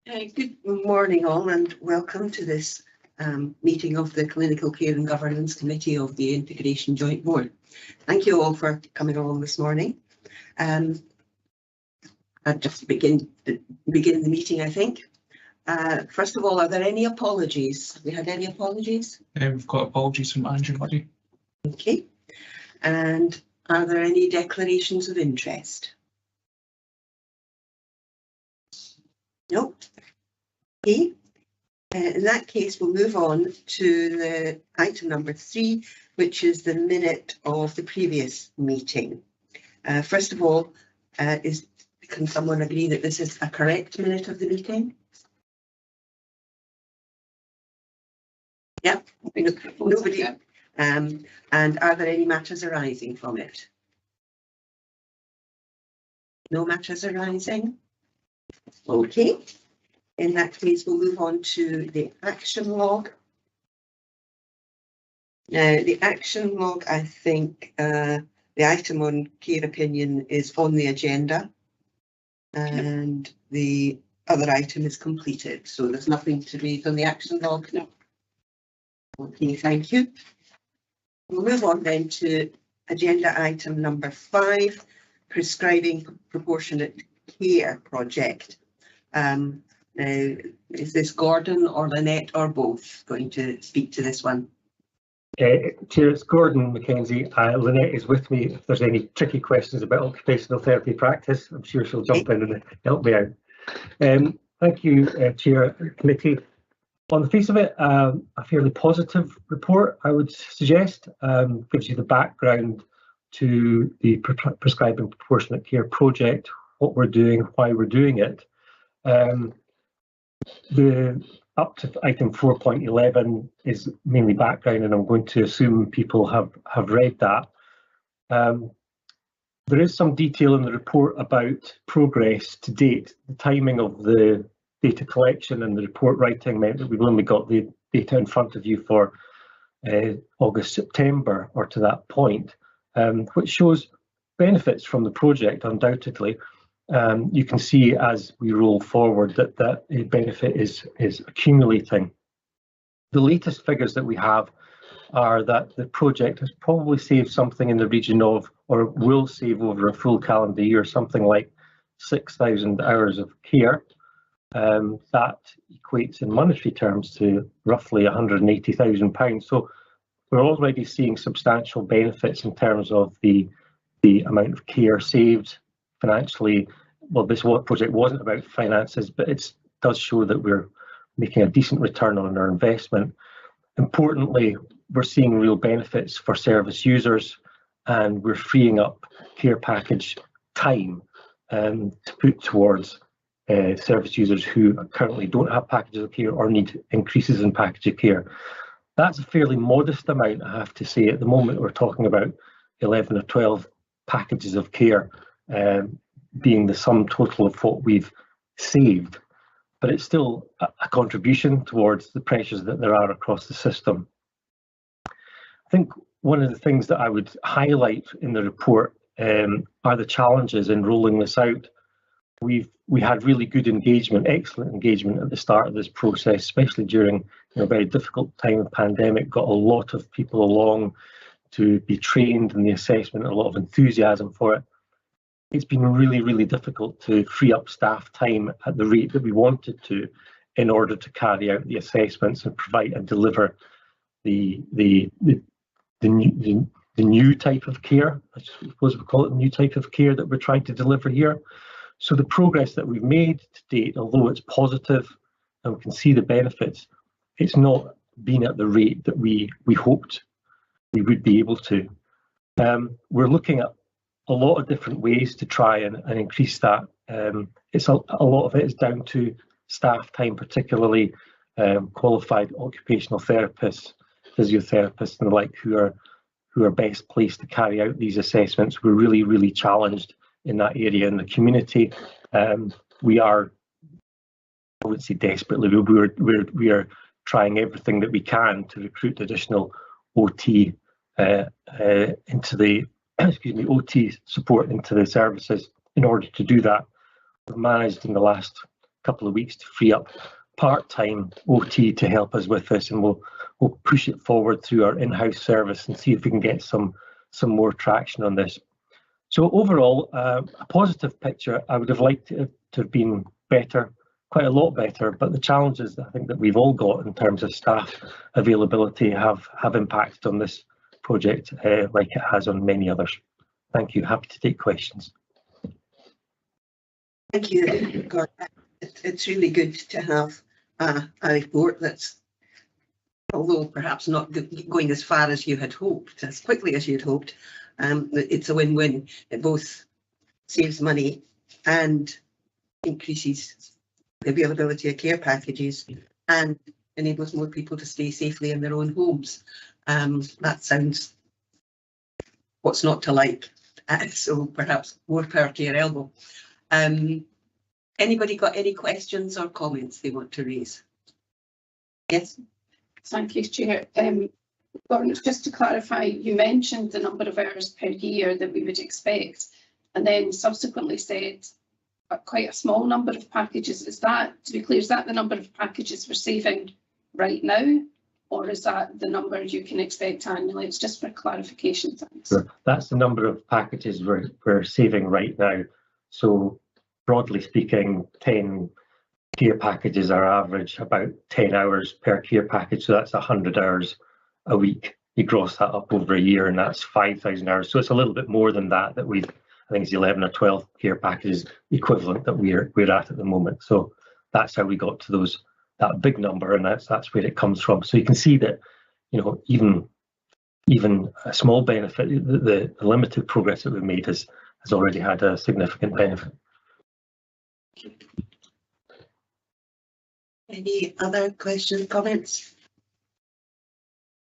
Good morning all, and welcome to this meeting of the Clinical Care and Governance Committee of the Integration Joint Board. Thank you all for coming along this morning. I'll just begin the meeting, I think. First of all, are there any apologies? Have we had any apologies? We've got apologies from Andrew Muddy. Okay. And are there any declarations of interest? No. Okay. In that case, we'll move on to the item number 3, which is the minute of the previous meeting. First of all, can someone agree that this is a correct minute of the meeting? Yep. Nobody. And are there any matters arising from it? No matters arising? Okay. In that case, we'll move on to the action log. Now, the action log, I think the item on care opinion is on the agenda, and the other item is completed. So there's nothing to read on the action log. No. Okay, thank you. We'll move on then to agenda item number 5, prescribing proportionate care project. Now, is this Gordon or Lynette or both going to speak to this one? Chair, it's Gordon Mackenzie. Lynette is with me. If there's any tricky questions about occupational therapy practice, I'm sure she'll jump in and help me out. Thank you, Chair Committee. On the face of it, a fairly positive report, I would suggest. Gives you the background to the prescribing proportionate care project, what we're doing, why we're doing it. The up to item 4.11 is mainly background, and I'm going to assume people have read that. There is some detail in the report about progress to date. The timing of the data collection and the report writing meant that we've only got the data in front of you for August, September, or to that point, which shows benefits from the project, undoubtedly. You can see as we roll forward that the benefit is accumulating. The latest figures that we have are that the project has probably saved something in the region of, or will save over a full calendar year, something like 6,000 hours of care. That equates in monetary terms to roughly £180,000. So we're already seeing substantial benefits in terms of the amount of care saved financially. Well, this project wasn't about finances, but it does show that we're making a decent return on our investment. Importantly, we're seeing real benefits for service users, and we're freeing up care package time to put towards service users who currently don't have packages of care or need increases in package of care. That's a fairly modest amount, I have to say. At the moment, we're talking about 11 or 12 packages of care being the sum total of what we've saved, but it's still a contribution towards the pressures that there are across the system. I think one of the things that I would highlight in the report are the challenges in rolling this out. We had really good engagement, excellent engagement at the start of this process, especially during a very difficult time of pandemic. Got a lot of people along to be trained in the assessment, a lot of enthusiasm for it. It's been really, really difficult to free up staff time at the rate that we wanted to in order to carry out the assessments and provide and deliver the new type of care. I suppose we call it the new type of care that we're trying to deliver here. So the progress that we've made to date, although it's positive and we can see the benefits, it's not been at the rate that we hoped we would be able to. We're looking at a lot of different ways to try and increase that. It's a lot of it is down to staff time, particularly qualified occupational therapists, physiotherapists and the like, who are best placed to carry out these assessments. We're really, really challenged in that area in the community. We are, I wouldn't say desperately, but we are trying everything that we can to recruit additional OT into the OT support into the services. In order to do that, we've managed in the last couple of weeks to free up part-time OT to help us with this, and we'll push it forward through our in-house service and see if we can get some more traction on this. So overall, a positive picture. I would have liked it to have been better, quite a lot better, but the challenges I think that we've all got in terms of staff availability have impacted on this project like it has on many others. Thank you. Happy to take questions. Thank you, Gordon. It's really good to have a report that's, although perhaps not going as far as you had hoped, as quickly as you'd hoped, it's a win-win. It both saves money and increases the availability of care packages and enables more people to stay safely in their own homes. That sounds what's not to like, so perhaps more power to your elbow. Anybody got any questions or comments they want to raise? Yes. Thank you, Chair. Gordon, just to clarify, you mentioned the number of hours per year that we would expect, and then subsequently said quite a small number of packages. Is that, to be clear, is that the number of packages we're saving right now, or is that the number you can expect annually? It's just for clarification, thanks. Sure. That's the number of packages we're saving right now. So broadly speaking, 10 care packages are average about 10 hours per care package. So that's 100 hours a week. You gross that up over a year and that's 5,000 hours. So it's a little bit more than that we've, I think it's 11 or 12 care packages equivalent that we're at the moment. So that's how we got to that big number, and that's where it comes from. So you can see that, you know, even a small benefit, the limited progress that we've made has already had a significant benefit. Any other questions, comments?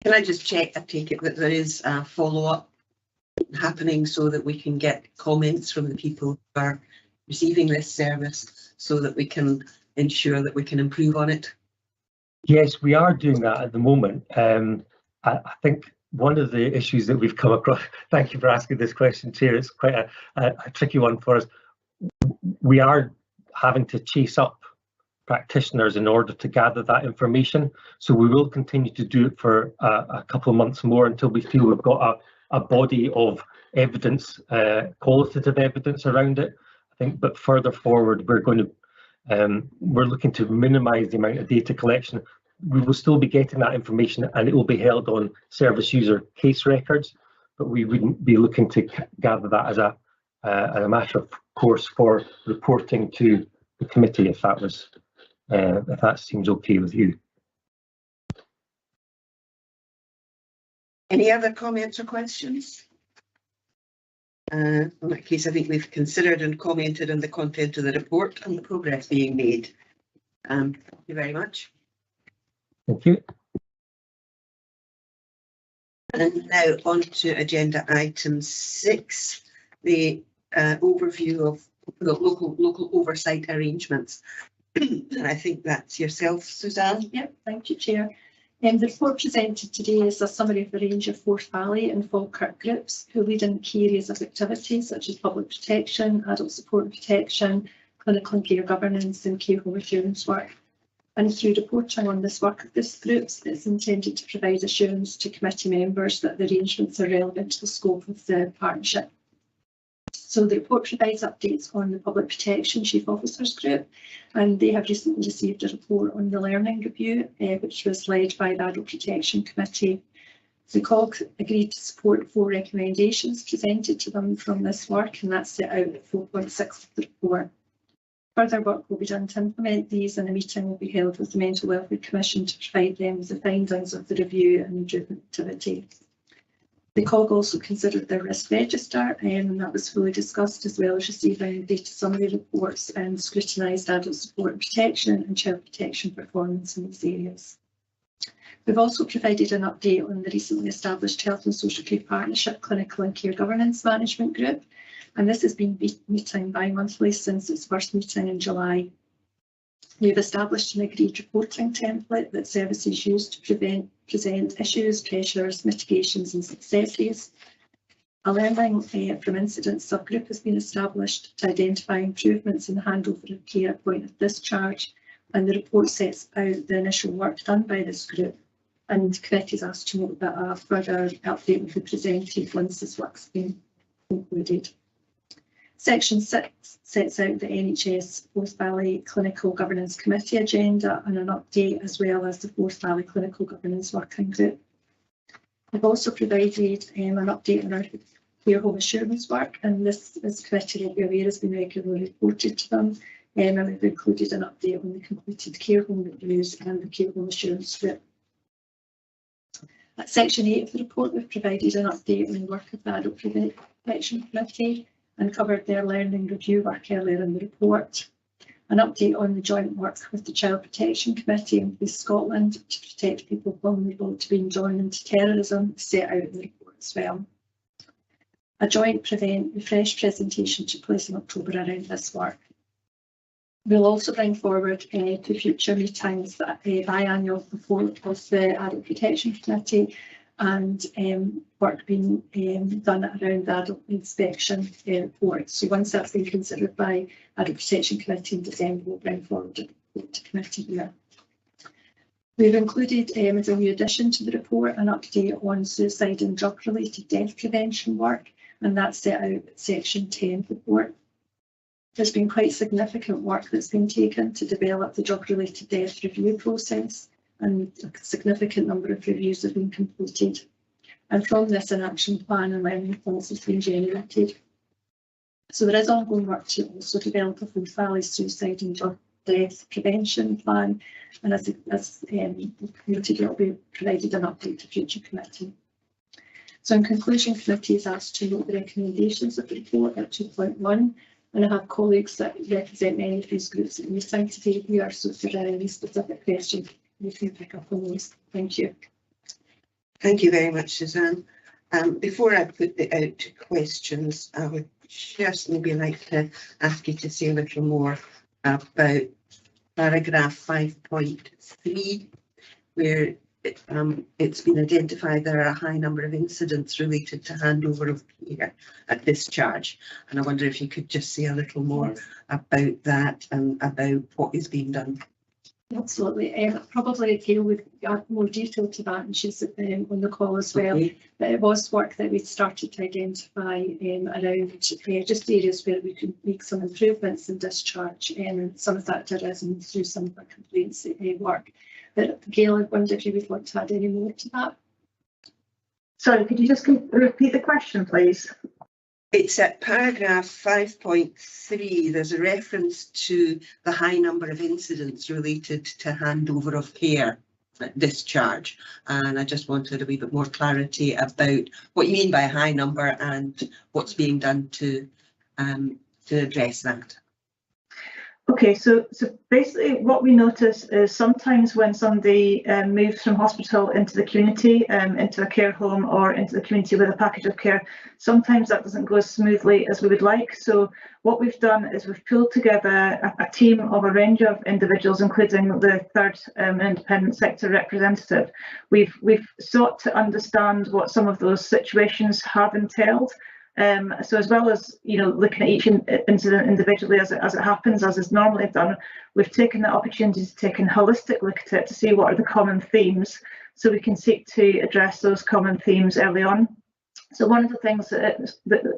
Can I just check, I take it that there is a follow-up happening so that we can get comments from the people who are receiving this service so that we can ensure that we can improve on it? Yes, we are doing that at the moment. I think one of the issues that we've come across, thank you for asking this question, Chair, it's quite a tricky one for us. We are having to chase up practitioners in order to gather that information. So we will continue to do it for a couple of months more until we feel we've got a body of evidence, qualitative evidence around it. I think, but further forward, we're looking to minimise the amount of data collection. We will still be getting that information and it will be held on service user case records, but we wouldn't be looking to gather that as a matter of course for reporting to the committee if that seems okay with you. Any other comments or questions? In that case, I think we've considered and commented on the content of the report and the progress being made. Thank you very much. Thank you. And now on to agenda item 6, the overview of the local oversight arrangements. And I think that's yourself, Suzanne. Yep, thank you, Chair. The report presented today is a summary of the range of Forth Valley and Falkirk groups who lead in key areas of activity such as public protection, adult support and protection, clinical and care governance and care home assurance work. And through reporting on this work of these groups, it's intended to provide assurance to committee members that the arrangements are relevant to the scope of the partnership. So the report provides updates on the Public Protection Chief Officers Group, and they have recently received a report on the learning review, which was led by the Adult Protection Committee. The COG agreed to support 4 recommendations presented to them from this work, and that's set out at 4.6 of the report. Further work will be done to implement these, and a meeting will be held with the Mental Welfare Commission to provide them with the findings of the review and improvement activity. The COG also considered their risk register, and that was fully discussed, as well as receiving data summary reports and scrutinised adult support and protection and child protection performance in these areas. We've also provided an update on the recently established Health and Social Care Partnership Clinical and Care Governance Management Group, and this has been meeting bi-monthly since its first meeting in July. We've established an agreed reporting template that services use to present issues, pressures, mitigations and successes. A learning from incidents subgroup has been established to identify improvements in the handover of care at point of discharge, and the report sets out the initial work done by this group. And committees asked to note that a further update will be presented once this work's been concluded. Section 6 sets out the NHS Forth Valley Clinical Governance Committee agenda and an update, as well as the Forth Valley Clinical Governance Working Group. I've also provided an update on our care home assurance work, and this committee will be aware has been regularly reported to them, and we've included an update on the completed care home reviews and the care home assurance group. At section 8 of the report, we've provided an update on the work of the Adult Protection Committee and covered their learning review work earlier in the report. An update on the joint work with the Child Protection Committee in Police Scotland to protect people vulnerable to being drawn into terrorism set out in the report as well. A joint Prevent Refresh presentation took place in October around this work. We'll also bring forward to future meetings the biannual report of the Adult Protection Committee and work being done around the adult inspection report. So once that's been considered by Adult Protection Committee in December, we'll bring forward a report to committee here. We've included as a new addition to the report an update on suicide and drug related death prevention work, and that's set out at section 10 of the report. There's been quite significant work that's been taken to develop the drug related death review process, and a significant number of reviews have been completed. And from this, an action plan and learning plans has been generated. So there is ongoing work to also develop a Forth Valley suicide and drug death prevention plan, and as noted, it will be provided an update to future committee. So in conclusion, committee is asked to note the recommendations of the report at 2.1, and I have colleagues that represent many of these groups at the meeting today here, so if there are any specific questions, you can pick up on those. Thank you. Thank you very much, Suzanne. Before I put it out to questions, I would just maybe like to ask you to say a little more about paragraph 5.3, where it's been identified there are a high number of incidents related to handover of care at discharge. And I wonder if you could just say a little more about that and about what is being done. Absolutely. Probably Gail would add more detail to that, and she's on the call as well. Okay. But it was work that we started to identify around just areas where we could make some improvements in discharge, and some of that arisen through some of our complaints work. But Gail, I wonder if you would like to add any more to that. Sorry, could you just repeat the question, please? It's at paragraph 5.3. There's a reference to the high number of incidents related to handover of care at discharge. And I just wanted a wee bit more clarity about what you mean by a high number and what's being done to address that. Okay, so basically what we notice is sometimes when somebody moves from hospital into the community, into a care home or into the community with a package of care, sometimes that doesn't go as smoothly as we would like. So what we've done is we've pulled together a team of a range of individuals, including the third independent sector representative. We've sought to understand what some of those situations have entailed. So as well as looking at each incident individually as it happens, as is normally done, we've taken the opportunity to take a holistic look at it to see what are the common themes, so we can seek to address those common themes early on. So one of the things that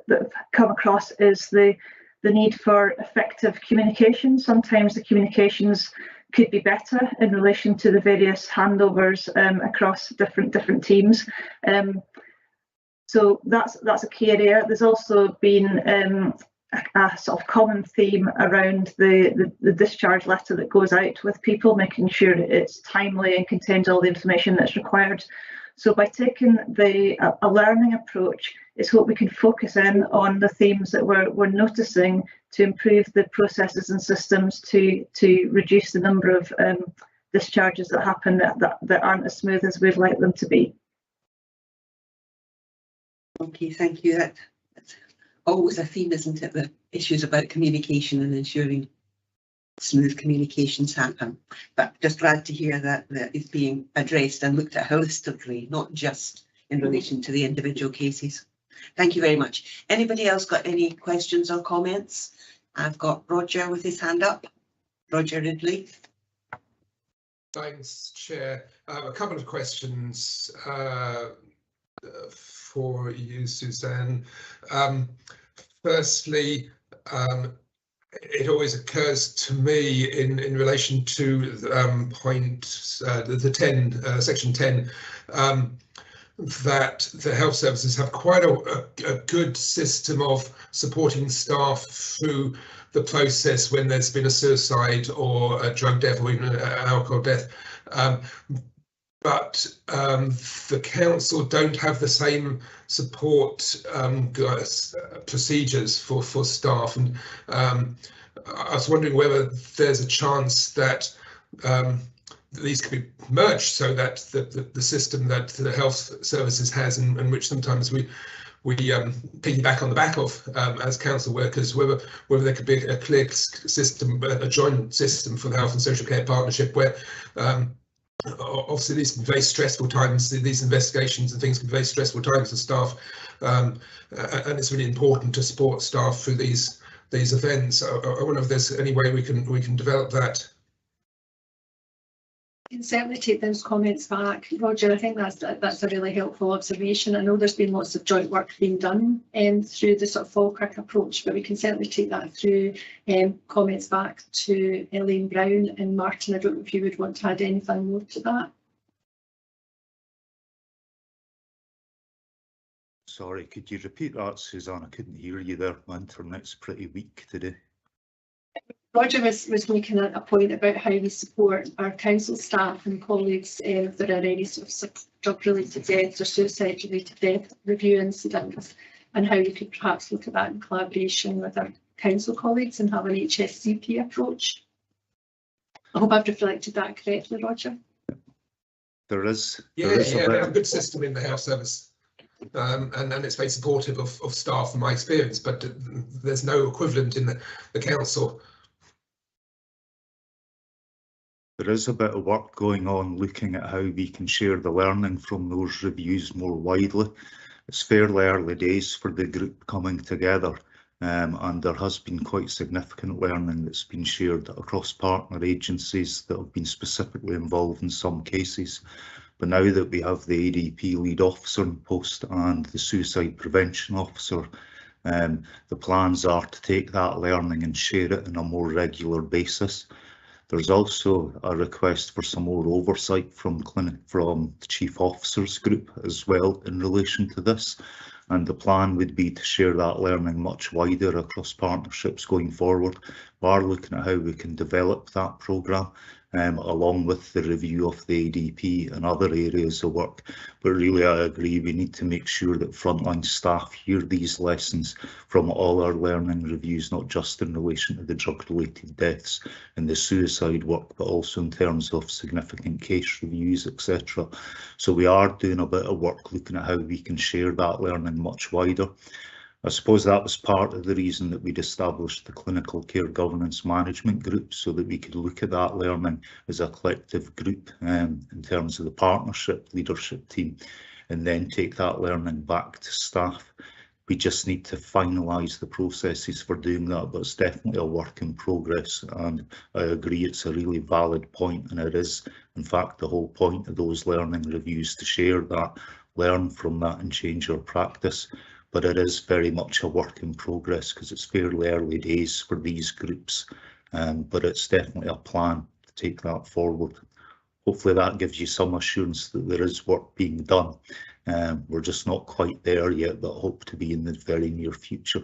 have come across is the need for effective communication. Sometimes the communications could be better in relation to the various handovers across different teams. So that's a key area. There's also been a sort of common theme around the discharge letter that goes out with people, making sure it's timely and contains all the information that's required. So by taking a learning approach, it's what we can focus in on the themes that we're noticing to improve the processes and systems to reduce the number of discharges that happen that aren't as smooth as we'd like them to be. Okay, thank you. That's always a theme, isn't it? The issues about communication and ensuring smooth communications happen. But just glad to hear that it's being addressed and looked at holistically, not just in relation to the individual cases. Thank you very much. Anybody else got any questions or comments? I've got Roger with his hand up. Roger Ridley. Thanks, Chair. A couple of questions for you, Suzanne. Firstly, it always occurs to me in relation to section 10, that the health services have quite a good system of supporting staff through the process when there's been a suicide or a drug death or even an alcohol death. But the council don't have the same support procedures for staff, and I was wondering whether there's a chance that these can be merged so that the system that the health services has, and which sometimes we piggyback on the back of as council workers, whether there could be a clear system, a joint system for the Health and Social Care Partnership, where obviously these can be very stressful times, these investigations and things can be very stressful times for staff, and it's really important to support staff through these events. I wonder if there's any way we can develop that. I can certainly take those comments back, Roger. I think that's a really helpful observation. I know there's been lots of joint work being done through the sort of Falkirk approach, but we can certainly take that through comments back to Elaine Brown and Martin. I don't know if you would want to add anything more to that. Sorry, could you repeat that, Suzanne? I couldn't hear you there. My internet's pretty weak today. Roger was making a point about how we support our council staff and colleagues if there are any sort of drug-related deaths or suicide-related death review incidents, and how we could perhaps look at that in collaboration with our council colleagues and have an HSCP approach. I hope I've reflected that correctly, Roger. There is. Yeah, they have a good system in the health service, and it's very supportive of staff, from my experience, but there's no equivalent in the council. There is a bit of work going on looking at how we can share the learning from those reviews more widely. It's fairly early days for the group coming together, and there has been quite significant learning that's been shared across partner agencies that have been specifically involved in some cases. But now that we have the ADP lead officer in post and the suicide prevention officer, the plans are to take that learning and share it on a more regular basis. There's also a request for some more oversight from the Chief Officers Group as well in relation to this, and the plan would be to share that learning much wider across partnerships going forward. We are looking at how we can develop that programme along with the review of the ADP and other areas of work. But really, I agree, we need to make sure that frontline staff hear these lessons from all our learning reviews, not just in relation to the drug-related deaths and the suicide work, but also in terms of significant case reviews, etc. So we are doing a bit of work looking at how we can share that learning much wider. I suppose that was part of the reason that we'd established the Clinical Care Governance Management Group, so that we could look at that learning as a collective group in terms of the partnership leadership team, and then take that learning back to staff. We just need to finalise the processes for doing that, but it's definitely a work in progress, and I agree it's a really valid point, and it is in fact the whole point of those learning reviews, to share that, learn from that and change our practice. But it is very much a work in progress because it's fairly early days for these groups, but it's definitely a plan to take that forward. Hopefully that gives you some assurance that there is work being done. We're just not quite there yet, but hope to be in the very near future.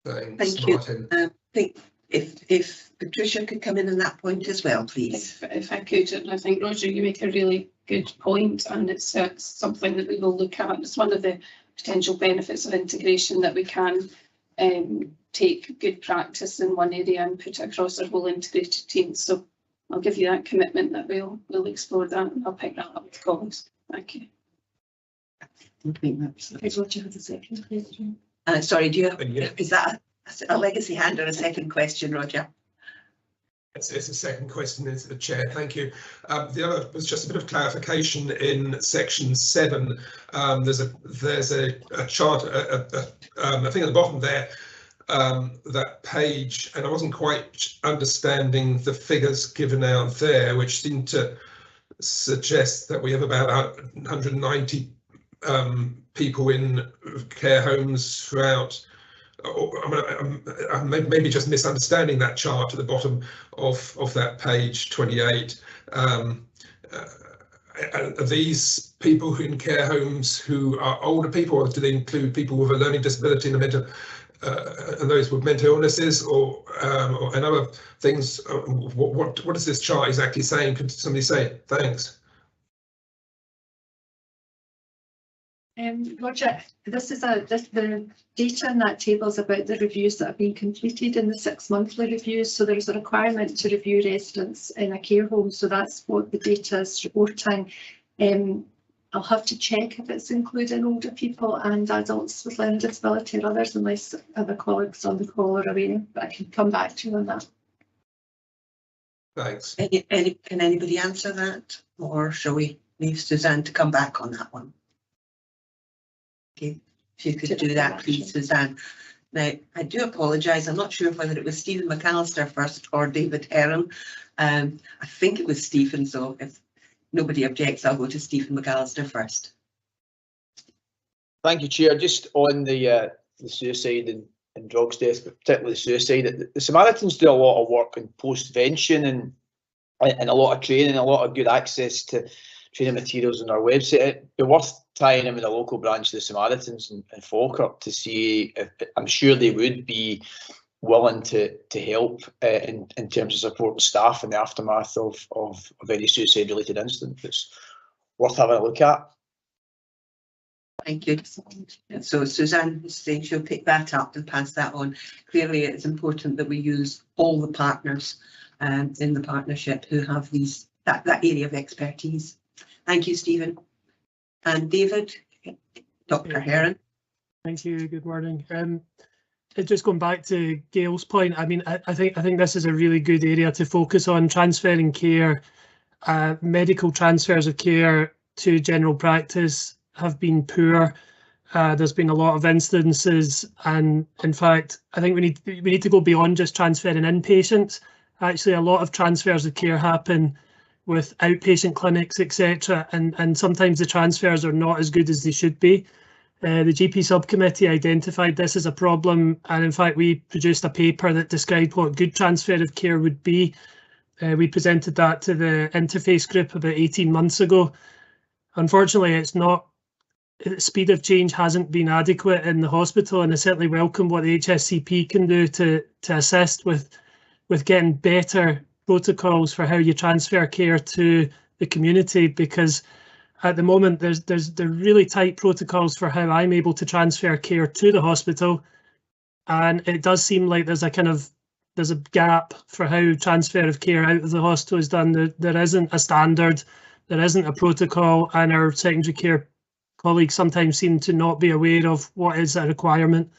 Thanks, Thank you. Martin. I think if Patricia could come in on that point as well, please. If I could, and I think, Roger, you make a really good point, and it's something that we will look at. It's one of the potential benefits of integration, that we can take good practice in one area and put it across our whole integrated team. So I'll give you that commitment that we'll explore that, and I'll pick that up with colleagues. Thank you. I think that's. Roger has a second question. Sorry, do you? Yeah. Is that a legacy hand or a second question, Roger? It's a second question, is the Chair. Thank you. The other was just a bit of clarification in section 7. There's a chart, I think at the bottom there, that page, and I wasn't quite understanding the figures given out there, which seem to suggest that we have about 190 people in care homes throughout. I'm maybe just misunderstanding that chart at the bottom of that page 28. Are these people who in care homes who are older people, or do they include people with a learning disability and a mental, and those with mental illnesses, or and other things? What is this chart exactly saying? Could somebody say it? Thanks. Roger, this is the data in that table is about the reviews that have been completed in the 6 monthly reviews. So there's a requirement to review residents in a care home. So that's what the data is reporting. I'll have to check if it's including older people and adults with learning disability or others, unless other colleagues on the call are aware, but I can come back to you on that. Thanks. Can anybody answer that, or shall we leave Suzanne to come back on that one? Okay, if you could do that, please, Suzanne. Now, I do apologise. I'm not sure whether it was Stephen McAllister first or David Heron. I think it was Stephen, so if nobody objects, I'll go to Stephen McAllister first. Thank you, Chair. Just on the suicide and drugs death, but particularly suicide, the Samaritans do a lot of work in postvention and a lot of training, a lot of good access to training materials on our website. It'd be worth tying in with a local branch of the Samaritans in Falkirk to see if, I'm sure they would be willing to help in terms of supporting staff in the aftermath of any suicide related incident. It's worth having a look at. Thank you. So Suzanne is saying she'll pick that up and pass that on. Clearly, it's important that we use all the partners in the partnership who have that area of expertise. Thank you, Stephen. And David, Dr. Heron. Thank you. Good morning. Just going back to Gail's point, I mean, I think this is a really good area to focus on. Transferring care, medical transfers of care to general practice have been poor. There's been a lot of instances, and in fact, I think we need to go beyond just transferring inpatients. Actually, a lot of transfers of care happen with outpatient clinics, etc., and sometimes the transfers are not as good as they should be. The GP subcommittee identified this as a problem, and in fact we produced a paper that described what good transfer of care would be. We presented that to the interface group about 18 months ago. Unfortunately, the speed of change hasn't been adequate in the hospital, and I certainly welcome what the HSCP can do to assist with getting better protocols for how you transfer care to the community, because at the moment there's really tight protocols for how I'm able to transfer care to the hospital, and it does seem like there's a gap for how transfer of care out of the hospital is done. There isn't a standard, there isn't a protocol, and our secondary care colleagues sometimes seem to not be aware of what is a requirement.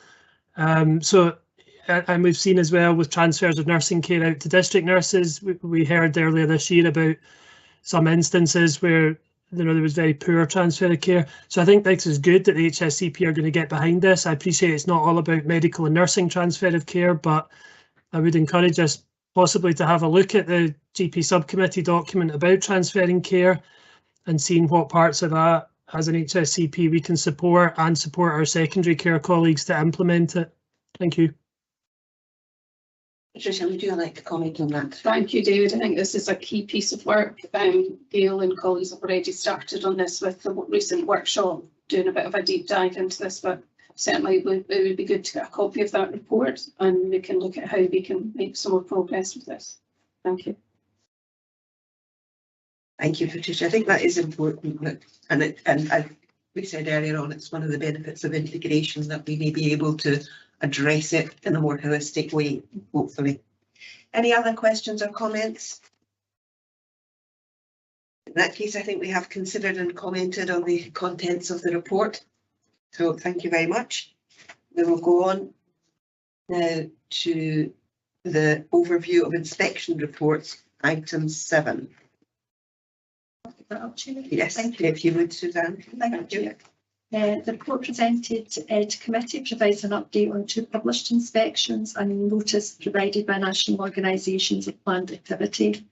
And we've seen as well with transfers of nursing care out to district nurses. We heard earlier this year about some instances where there was very poor transfer of care. So I think this is good that the HSCP are going to get behind this. I appreciate it's not all about medical and nursing transfer of care, but I would encourage us possibly to have a look at the GP subcommittee document about transferring care and seeing what parts of that as an HSCP we can support, and support our secondary care colleagues to implement it. Thank you. Patricia, would you like to comment on that? Thank you, David. I think this is a key piece of work. Gail and colleagues have already started on this with the recent workshop, doing a bit of a deep dive into this, but certainly it would be good to get a copy of that report, and we can look at how we can make some more progress with this. Thank you. Thank you, Patricia. I think that is important, and as we said earlier on, it's one of the benefits of integration that we may be able to address it in a more holistic way, hopefully. Any other questions or comments? In that case, I think we have considered and commented on the contents of the report. So thank you very much. We will go on now to the overview of inspection reports, item 7. Yes, Thank you. if you would, Suzanne. Thank you. The report presented to committee provides an update on 2 published inspections and notice provided by national organisations of planned activity.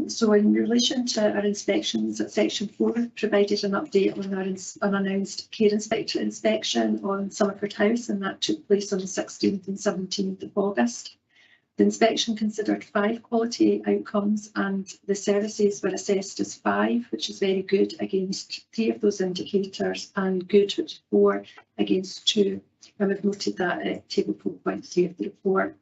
So in relation to our inspections at section 4, provided an update on our unannounced care inspector inspection on Summerford House, and that took place on the 16th and 17th of August. The inspection considered 5 quality outcomes and the services were assessed as 5, which is very good, against 3 of those indicators, and good, which is 4 against 2. And we've noted that at table 4.3 of the report.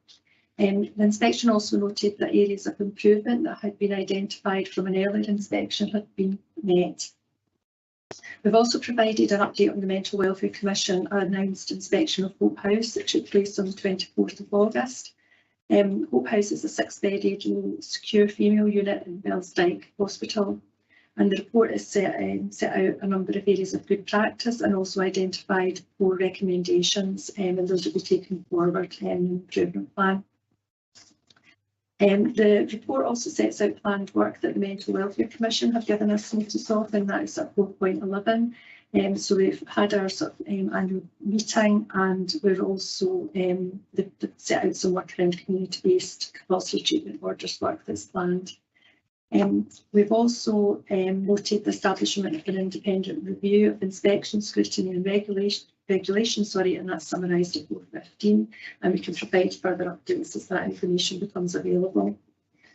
The inspection also noted that areas of improvement that had been identified from an earlier inspection had been met. We've also provided an update on the Mental Welfare Commission announced inspection of Hope House that took place on the 24th of August. Hope House is a 6-bedded secure female unit in Bellsdyke Hospital, and the report has set out a number of areas of good practice and also identified 4 recommendations, and those will be taken forward in the improvement plan. The report also sets out planned work that the Mental Welfare Commission have given us notice of, and that is at 4.11. So we've had our annual meeting, and we're also set out some work around community-based compulsory treatment orders work that's planned. We've also noted the establishment of an independent review of inspection, scrutiny and regulation, and that's summarised at 4.15, and we can provide further updates as that information becomes available.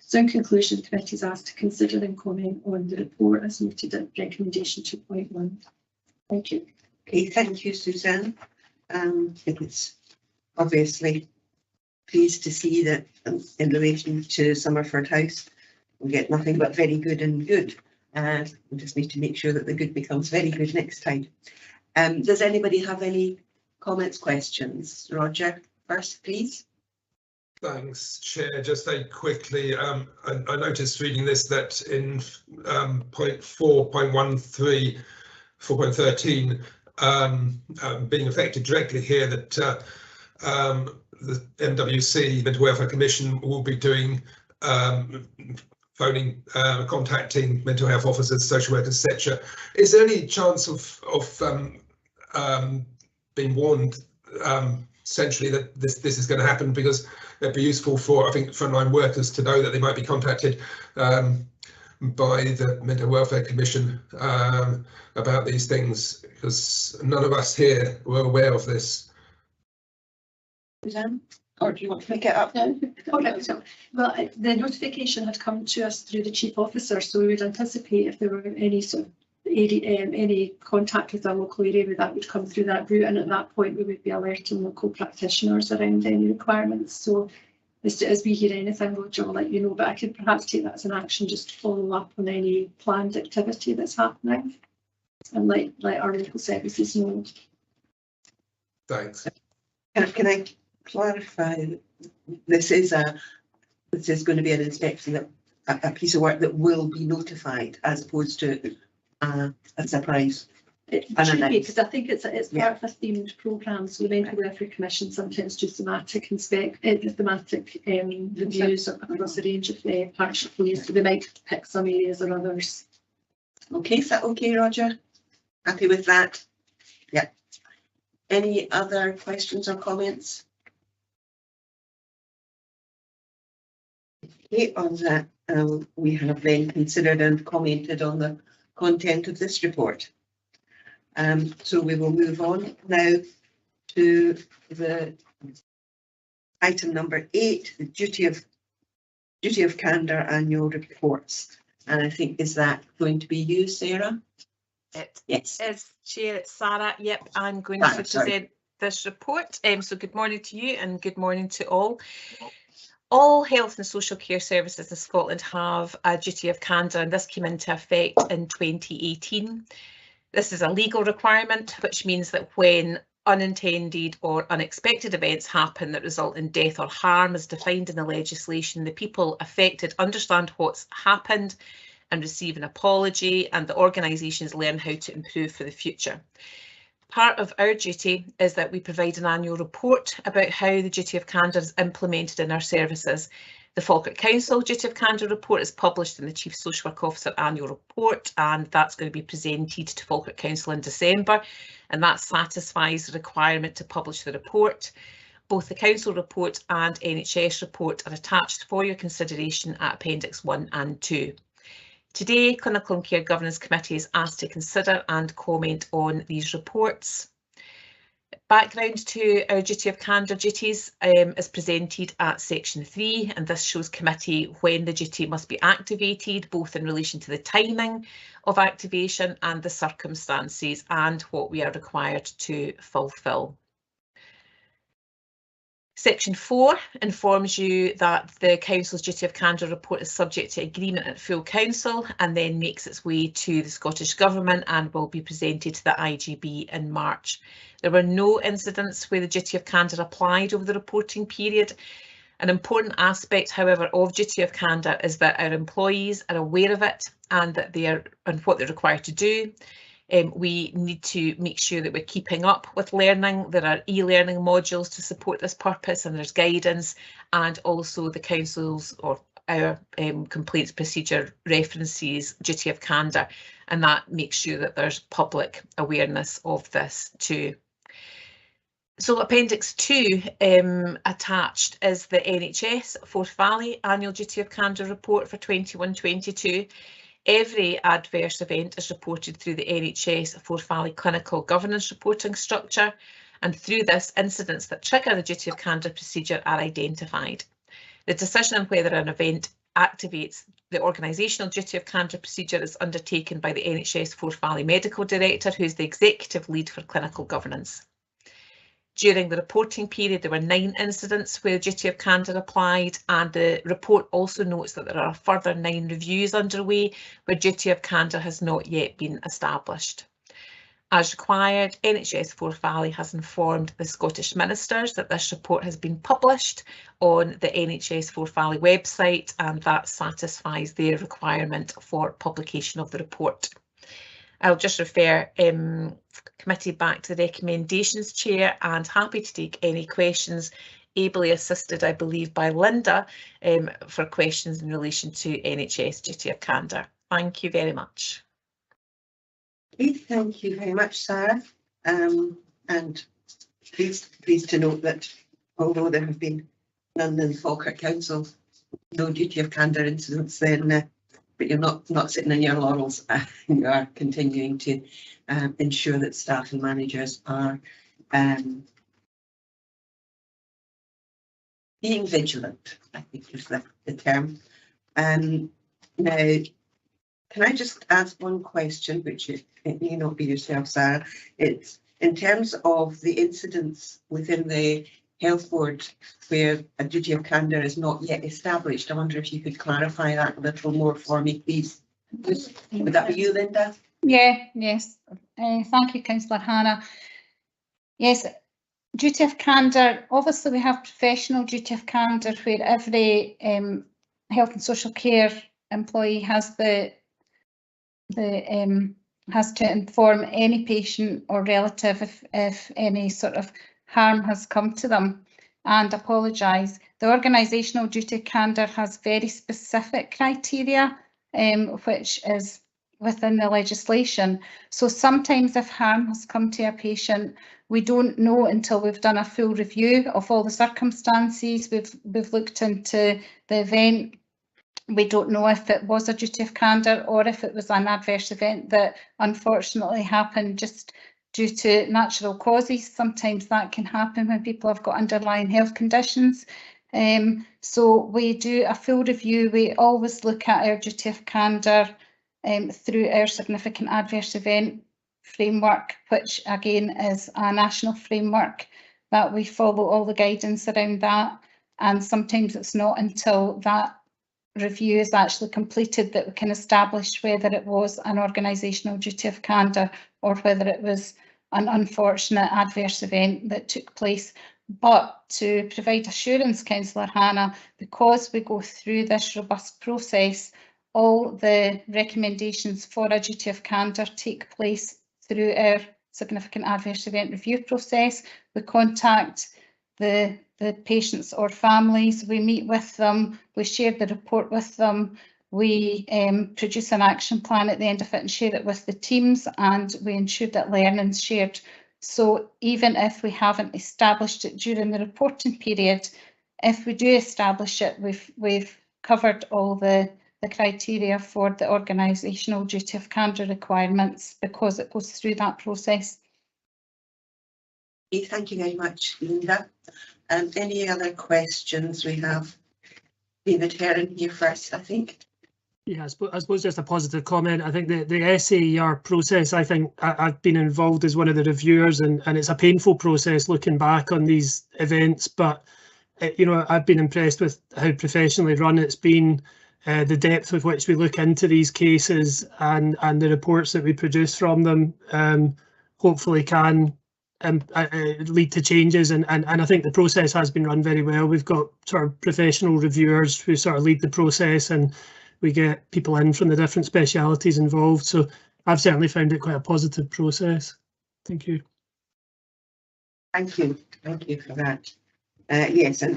So in conclusion, the committee is asked to consider and comment on the report as noted at recommendation 2.1. Thank you. Okay, thank you, Suzanne. It's obviously pleased to see that in relation to Summerford House, we get nothing but very good and good. We just need to make sure that the good becomes very good next time. Does anybody have any comments, questions? Roger, first, please. Thanks, Chair. Just very quickly, I noticed reading this that in point 4.13, 4.13, being affected directly here, that the MWC, Mental Welfare Commission, will be doing contacting mental health officers, social workers, etc. Is there any chance of being warned essentially that this is going to happen? Because it'd be useful for, I think, frontline workers to know that they might be contacted by the Mental Welfare Commission about these things, because none of us here were aware of this. Suzanne, or do you want to pick it up? No. Okay, so, well, the notification had come to us through the chief officer, so we would anticipate if there were any sort of any contact with our local area, that would come through that route, and at that point we would be alerting local practitioners around any requirements. So as we hear anything, Roger will let you know, but I could perhaps take that as an action just to follow up on any planned activity that's happening and let our local services know. Thanks. Can I clarify? This is going to be an inspection, that a piece of work that will be notified, as opposed to a surprise. It should be, because I think it's part of a themed programme. So the Mental Welfare Commission sometimes do thematic reviews across a range of partnership ways. So they might pick some areas or others. Okay, is that okay, Roger? Happy with that? Yeah. Any other questions or comments? Okay, on that, we have then considered and commented on the content of this report. So we will move on now to the item number 8, the duty of candour annual reports. And I think, is that going to be you, Sarah? Yes. As Chair, it's Sarah. Yep, I'm going to present this report. So good morning to you and good morning to all. All health and social care services in Scotland have a duty of candour, and this came into effect in 2018. This is a legal requirement, which means that when unintended or unexpected events happen that result in death or harm as defined in the legislation, the people affected understand what's happened and receive an apology, and the organisations learn how to improve for the future. part of our duty is that we provide an annual report about how the duty of candour is implemented in our services. The Falkirk Council Duty of Candour report is published in the Chief Social Work Officer annual report, and that's going to be presented to Falkirk Council in December, and that satisfies the requirement to publish the report. Both the Council report and NHS report are attached for your consideration at Appendix 1 and 2. Today, Clinical and Care Governance Committee is asked to consider and comment on these reports. Background to our duty of candour duties is presented at section 3, and this shows committee when the duty must be activated, both in relation to the timing of activation and the circumstances and what we are required to fulfil. Section 4 informs you that the Council's duty of candour report is subject to agreement at full council and then makes its way to the Scottish Government and will be presented to the IGB in March. There were no incidents where the duty of candour applied over the reporting period. An important aspect, however, of duty of candour is that our employees are aware of it and that they are and what they're required to do. We need to make sure that we're keeping up with learning. There are e-learning modules to support this purpose, and there's guidance, and also the Council's or our complaints procedure references duty of candour, and that makes sure that there's public awareness of this too. So Appendix 2 attached is the NHS Forth Valley Annual Duty of Candour report for 21-22. Every adverse event is reported through the NHS Forth Valley Clinical Governance Reporting Structure, and through this, incidents that trigger the duty of candour procedure are identified. The decision on whether an event activates the organisational duty of candour procedure is undertaken by the NHS Forth Valley Medical Director, who is the executive lead for clinical governance. During the reporting period, there were 9 incidents where the duty of candour applied, and the report also notes that there are a further 9 reviews underway where duty of candour has not yet been established. As required, NHS Forth Valley has informed the Scottish Ministers that this report has been published on the NHS Forth Valley website, and that satisfies their requirement for publication of the report. I'll just refer committee back to the recommendations, Chair, and happy to take any questions, ably assisted, I believe, by Linda for questions in relation to NHS duty of candour. Thank you very much. Thank you very much, Sarah. And pleased to note that although there have been none in Falkirk Council, no duty of candour incidents, then but you're not sitting on your laurels. You are continuing to ensure that staff and managers are being vigilant, I think is the term. Now, can I just ask one question, which it may not be yourself, Sarah? It's in terms of the incidents within the Health Board where a duty of candour is not yet established. I wonder if you could clarify that a little more for me, please. Would that be you, Linda? Yes. Thank you, Councillor Hannah. Yes, duty of candour. Obviously, we have professional duty of candour where every health and social care employee has has to inform any patient or relative if any sort of harm has come to them and apologise. The organisational duty of candour has very specific criteria, which is within the legislation. So sometimes if harm has come to a patient, we don't know until we've done a full review of all the circumstances. We've looked into the event. We don't know if it was a duty of candour or if it was an adverse event that unfortunately happened just due to natural causes. Sometimes that can happen when people have got underlying health conditions. So we do a full review. We always look at our duty of candour through our significant adverse event framework, which again is a national framework that we follow all the guidance around that. And sometimes it's not until that review is actually completed that we can establish whether it was an organisational duty of candour or whether it was an unfortunate adverse event that took place. But to provide assurance, Councillor Hannah, because we go through this robust process, all the recommendations for a duty of candour take place through our significant adverse event review process. We contact the patients or families, we meet with them, we share the report with them, we produce an action plan at the end of it and share it with the teams, and we ensure that learning's shared. So even if we haven't established it during the reporting period, if we do establish it, we've covered all the criteria for the organisational duty of candour requirements because it goes through that process. Okay, thank you very much, Linda. Any other questions? We have David Heron here first, I think. Yeah, I suppose just a positive comment. I think the SAER process, I think I've been involved as one of the reviewers, and it's a painful process looking back on these events, but you know, I've been impressed with how professionally run it's been, the depth with which we look into these cases, and the reports that we produce from them hopefully can lead to changes, and I think the process has been run very well. We've got sort of professional reviewers who sort of lead the process, and we get people in from the different specialities involved. So I've certainly found it quite a positive process. Thank you. Thank you for that. Yes, and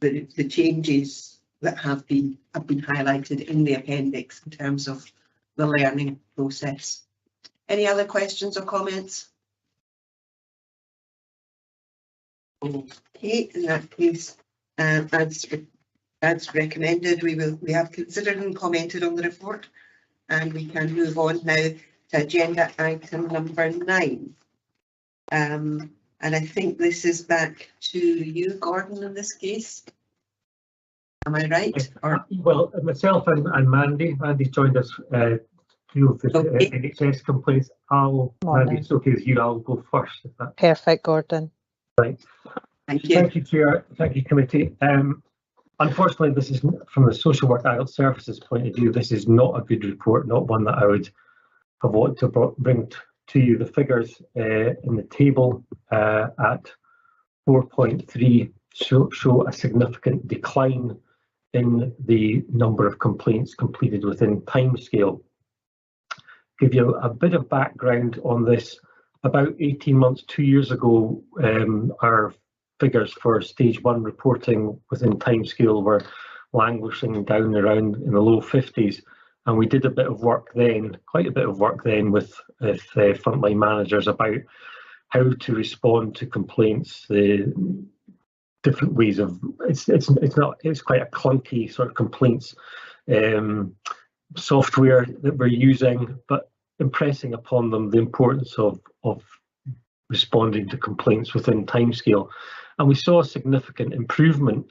the changes that have been highlighted in the appendix in terms of the learning process. Any other questions or comments? Okay, in that case, as recommended, we have considered and commented on the report, and we can move on now to agenda item number 9. And I think this is back to you, Gordon, in this case. Am I right? Or well, myself and Mandy. Mandy joined us to deal with the NHS complaints. Mandy, it's okay with you. I'll go first. If that... Perfect, Gordon. Right. Thank you. Thank you, Chair. Thank you, committee. Unfortunately, this is from the social work adult services point of view. This is not a good report, not one that I would have wanted to bring to you. The figures in the table at 4.3 show a significant decline in the number of complaints completed within timescale. Give you a bit of background on this. About 18 months, 2 years ago, our figures for stage 1 reporting within timescale were languishing down around in the low 50s, and we did a bit of work then, quite a bit of work then with frontline managers about how to respond to complaints, the different ways of it's quite a clunky sort of complaints software that we're using, but impressing upon them the importance of responding to complaints within timescale. And we saw a significant improvement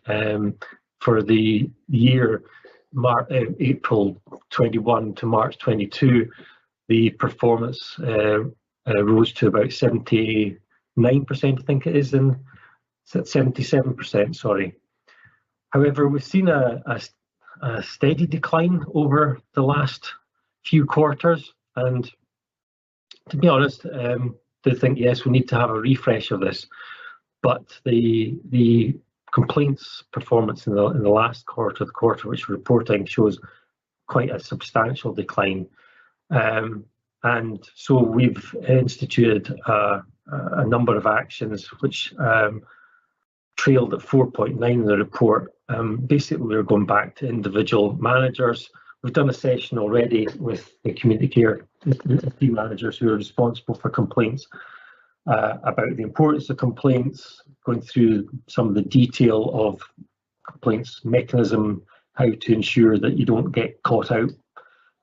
for the year April 21 to March 22. The performance rose to about 79%, I think it is, and 77%, sorry. However, we've seen a steady decline over the last few quarters, and to be honest, I think yes, we need to have a refresh of this. But the complaints performance in the last quarter, the quarter which we're reporting, shows quite a substantial decline, and so we've instituted a number of actions which trailed at 4.9 in the report. Basically, we're going back to individual managers. We've done a session already with the community care team managers who are responsible for complaints about the importance of complaints, going through some of the detail of complaints mechanism, how to ensure that you don't get caught out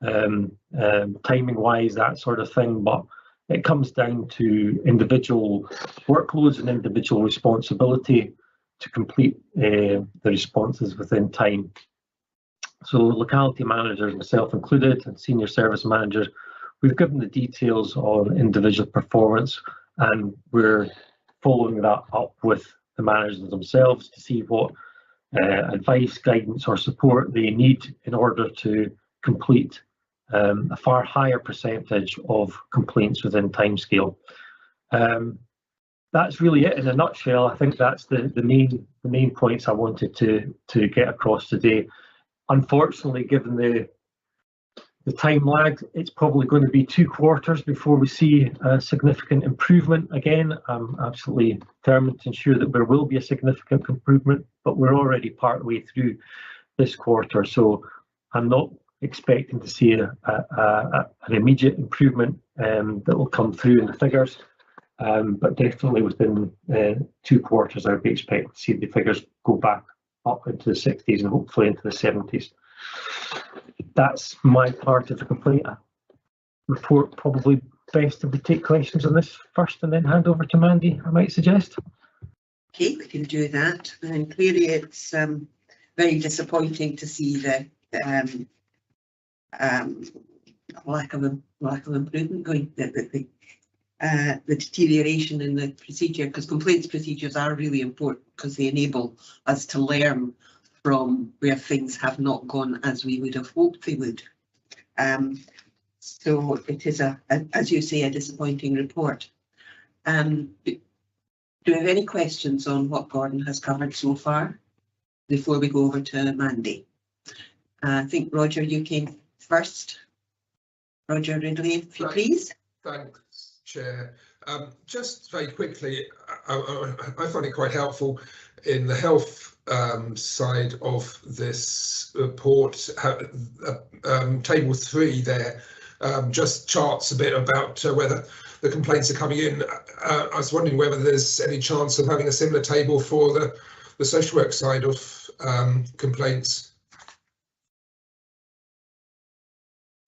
timing wise, that sort of thing. But it comes down to individual workloads and individual responsibility to complete the responses within time. So locality managers, myself included, and senior service managers, we've given the details on individual performance, and we're following that up with the managers themselves to see what advice, guidance or support they need in order to complete a far higher percentage of complaints within timescale. That's really it in a nutshell. I think that's the main points I wanted to get across today. Unfortunately, given the time lag, it's probably going to be 2 quarters before we see a significant improvement again. I'm absolutely determined to ensure that there will be a significant improvement, but we're already part way through this quarter, so I'm not expecting to see an immediate improvement that will come through in the figures, but definitely within 2 quarters I would be expecting to see the figures go back up into the 60s and hopefully into the 70s. That's my part of the complaint report. Probably best if we take questions on this first and then hand over to Mandy, I might suggest. Okay, we can do that. And clearly it's very disappointing to see the lack of improvement going, the deterioration in the procedure, because complaints procedures are really important because they enable us to learn from where things have not gone as we would have hoped they would. So it is as you say, a disappointing report. Do you have any questions on what Gordon has covered so far before we go over to Mandy? I think Roger, you came first. Roger Ridley, if you please. Thanks, Chair. Just very quickly, I find it quite helpful in the health side of this report, table 3 there just charts a bit about whether the complaints are coming in. I was wondering whether there's any chance of having a similar table for the social work side of complaints.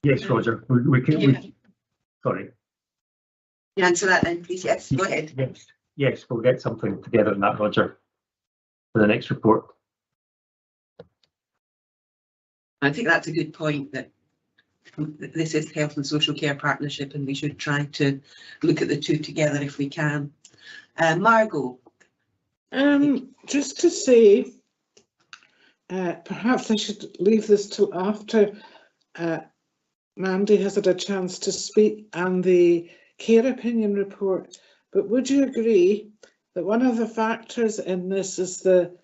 Yes, Roger, we can. Sorry. You answer that then, please. Yes, go ahead. Yes, we'll get something together on that, Roger, for the next report. I think that's a good point, that this is health and social care partnership and we should try to look at the two together if we can. Margot. Just to say, perhaps I should leave this till after Mandy has had a chance to speak and the care opinion report, but would you agree that one of the factors in this is the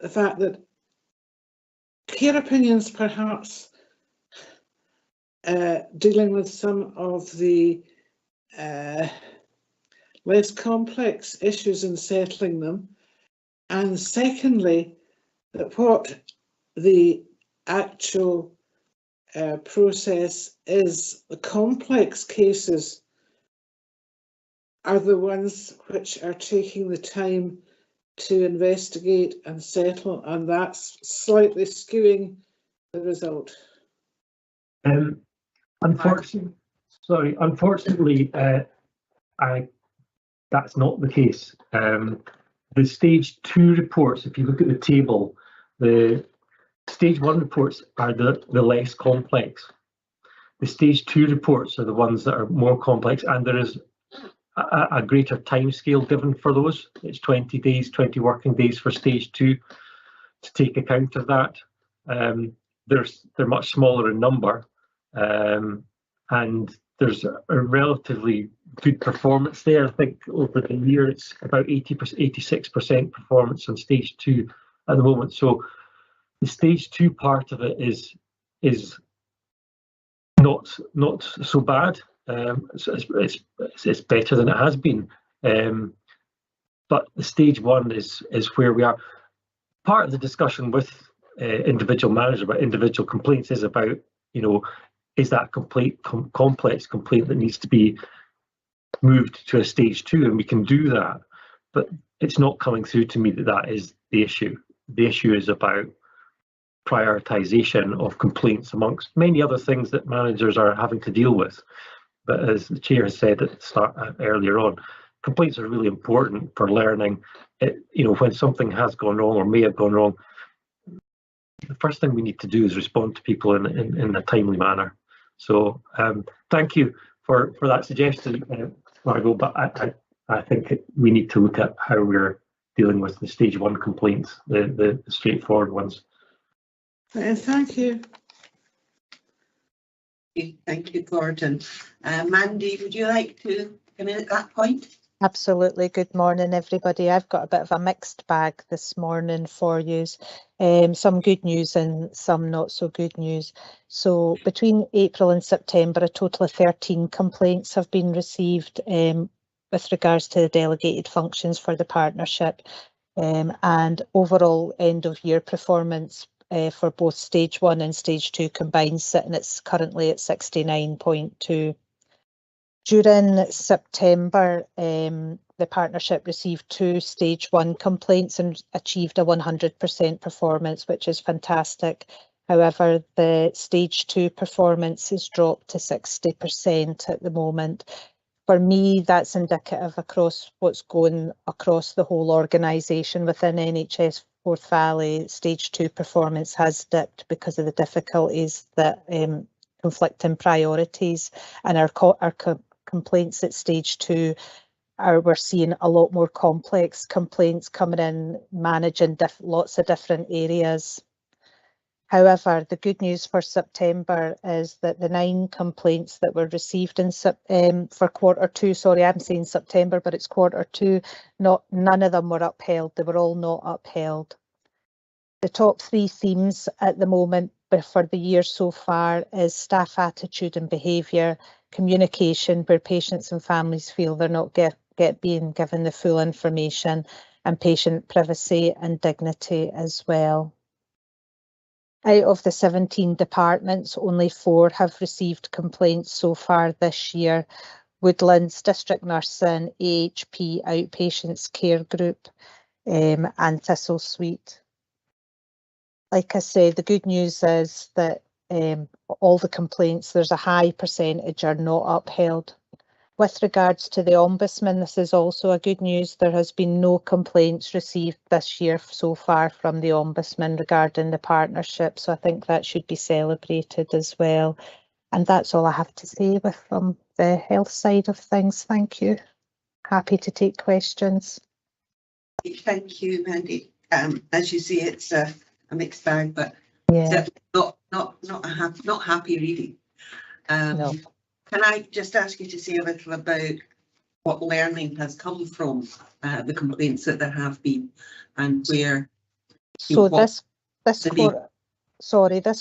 fact that care opinions perhaps dealing with some of the less complex issues and settling them, and secondly that what the actual process is, the complex cases are the ones which are taking the time to investigate and settle, and that's slightly skewing the result. Unfortunately, that's not the case. The stage 2 reports, if you look at the table, the stage 1 reports are the less complex. The stage 2 reports are the ones that are more complex, and there is a greater time scale given for those. It's 20 days, 20 working days for stage 2 to take account of that. They're much smaller in number, and there's a relatively good performance there. I think over the year it's about 86% performance on stage 2 at the moment. So the stage 2 part of it is not so bad. So it's better than it has been, but the stage 1 is where we are. Part of the discussion with individual managers about individual complaints is about, you know, is that complex complaint that needs to be moved to a stage 2, and we can do that, but it's not coming through to me that is the issue. The issue is about prioritisation of complaints amongst many other things that managers are having to deal with. But as the chair has said at the start earlier on, complaints are really important for learning. You know, when something has gone wrong or may have gone wrong, the first thing we need to do is respond to people in a timely manner. So thank you for that suggestion, Margot, but I think we need to look at how we're dealing with the stage 1 complaints, the straightforward ones. Thank you. Thank you, Gordon. Mandy, would you like to come in at that point? Absolutely. Good morning, everybody. I've got a bit of a mixed bag this morning for you. Some good news and some not so good news. So between April and September, a total of 13 complaints have been received with regards to the delegated functions for the partnership, and overall end of year performance for both stage 1 and stage 2 combined, sitting currently at 69.2. During September, the partnership received 2 stage 1 complaints and achieved a 100% performance, which is fantastic. However, the stage 2 performance has dropped to 60% at the moment. For me, that's indicative across what's going across the whole organisation within NHS Forth Valley. Stage 2 performance has dipped because of the difficulties that conflicting priorities, and our complaints at stage 2 we're seeing a lot more complex complaints coming in, managing lots of different areas. However, the good news for September is that the 9 complaints that were received in for Q2, sorry, I'm saying September, but it's Q2, none of them were upheld. They were all not upheld. The top 3 themes at the moment for the year so far is staff attitude and behaviour, communication where patients and families feel they're not being given the full information, and patient privacy and dignity as well. Out of the 17 departments, only 4 have received complaints so far this year. Woodlands, District Nursing, AHP, Outpatients Care Group, and Thistle Suite. Like I said, the good news is that all the complaints, there's a high percentage are not upheld. With regards to the Ombudsman, this is also a good news. There has been no complaints received this year so far from the Ombudsman regarding the partnership, so I think that should be celebrated as well. And that's all I have to say from the health side of things. Thank you. Happy to take questions. Thank you, Mandy. As you see, it's a mixed bag, but yeah, not happy reading. No. Can I just ask you to say a little about what learning has come from the complaints that there have been, and where? So this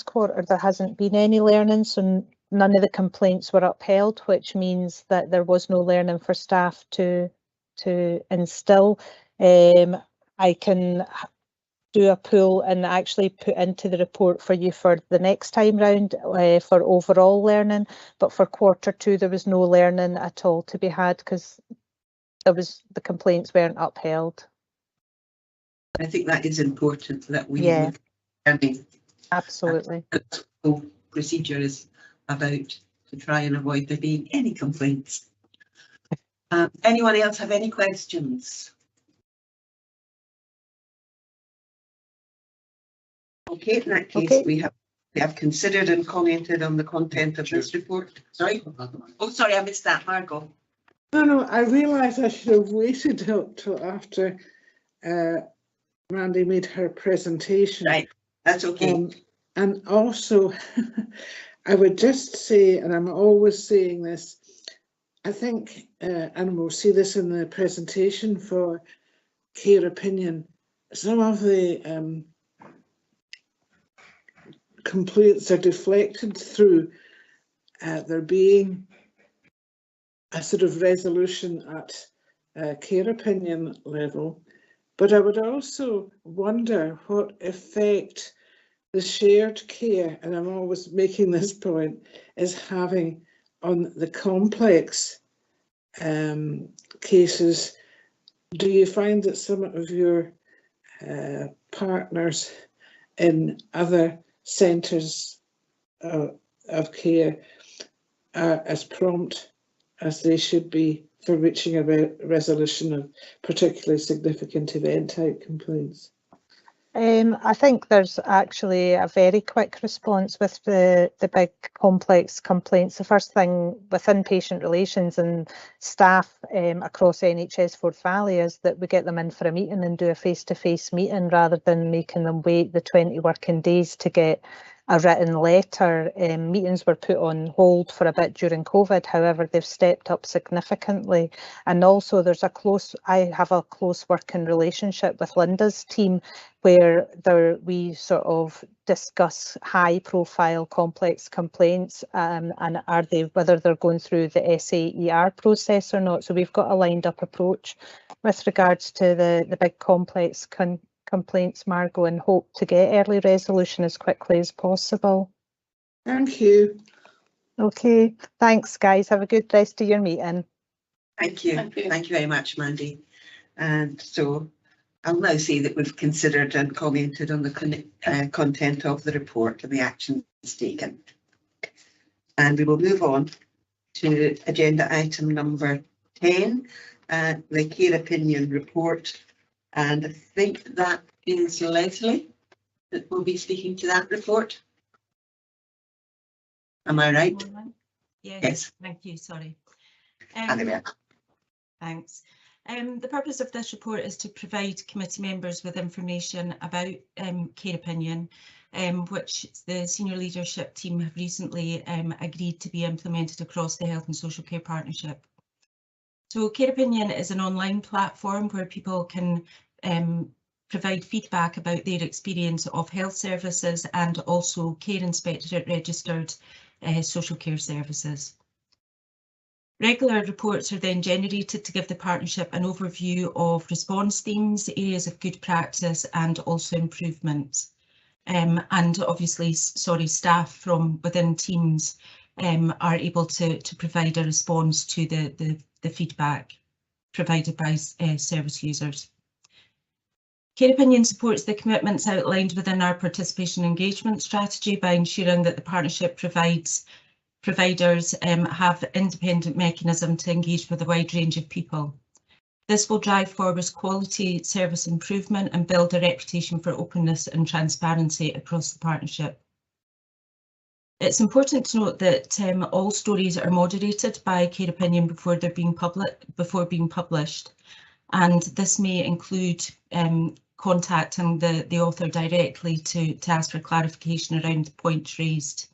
quarter there hasn't been any learning, so none of the complaints were upheld, which means that there was no learning for staff to instill. I can do a pool and actually put into the report for you for the next time round for overall learning, but for Q2 there was no learning at all to be had because the complaints weren't upheld. I think that is important that we look at learning. Absolutely. The whole procedure is about to try and avoid there being any complaints. Anyone else have any questions? Okay, in that case, we have considered and commented on the content of this report. Sorry. Oh, sorry, I missed that, Margot. No, I realised I should have waited till after Mandy made her presentation. Right, that's okay. And also, I would just say, and I'm always saying this, I think, and we'll see this in the presentation for Care Opinion, some of the complaints are deflected through there being a sort of resolution at Care Opinion level, but I would also wonder what effect the shared care, and I'm always making this point, is having on the complex cases. Do you find that some of your partners in other centres of care are as prompt as they should be for reaching a resolution of particularly significant event type complaints? I think there's actually a very quick response with the big complex complaints. The first thing within patient relations and staff across NHS Forth Valley is that we get them in for a meeting and do a face-to-face meeting rather than making them wait the 20 working days to get a written letter. Meetings were put on hold for a bit during COVID, however, they've stepped up significantly. And also I have a close working relationship with Linda's team, where we sort of discuss high profile complex complaints and whether they're going through the SAER process or not. So we've got a lined up approach with regards to the big complex complaints, Margot, and hope to get early resolution as quickly as possible. Thank you. Okay, thanks guys. Have a good rest of your meeting. Thank you. Thank you very much, Mandy. And so I'll now say that we've considered and commented on the content of the report and the actions taken. And we will move on to agenda item number 10, the care opinion report. And I think that is Leslie that will be speaking to that report. Am I right? Yes. Thank you, sorry. Thanks. The purpose of this report is to provide committee members with information about care opinion, which the senior leadership team have recently agreed to be implemented across the Health and Social Care Partnership. So Care Opinion is an online platform where people can provide feedback about their experience of health services and also Care Inspectorate registered social care services. Regular reports are then generated to give the partnership an overview of response themes, areas of good practice and also improvements. And obviously, staff from within teams are able to provide a response to the feedback provided by service users. Care Opinion supports the commitments outlined within our participation engagement strategy by ensuring that the partnership providers have independent mechanism to engage with a wide range of people. This will drive forward quality service improvement and build a reputation for openness and transparency across the partnership. It's important to note that all stories are moderated by Care Opinion before being published, and this may include contacting the author directly to ask for clarification around the points raised.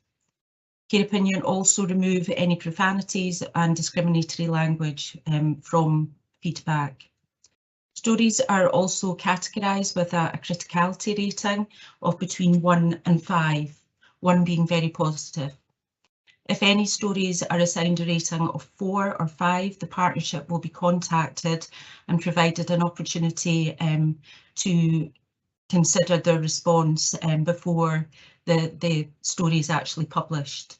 Care Opinion also remove any profanities and discriminatory language from feedback. Stories are also categorised with a criticality rating of between 1 and 5, 1 being very positive. If any stories are assigned a rating of 4 or 5, the partnership will be contacted and provided an opportunity to consider their response before the story is actually published.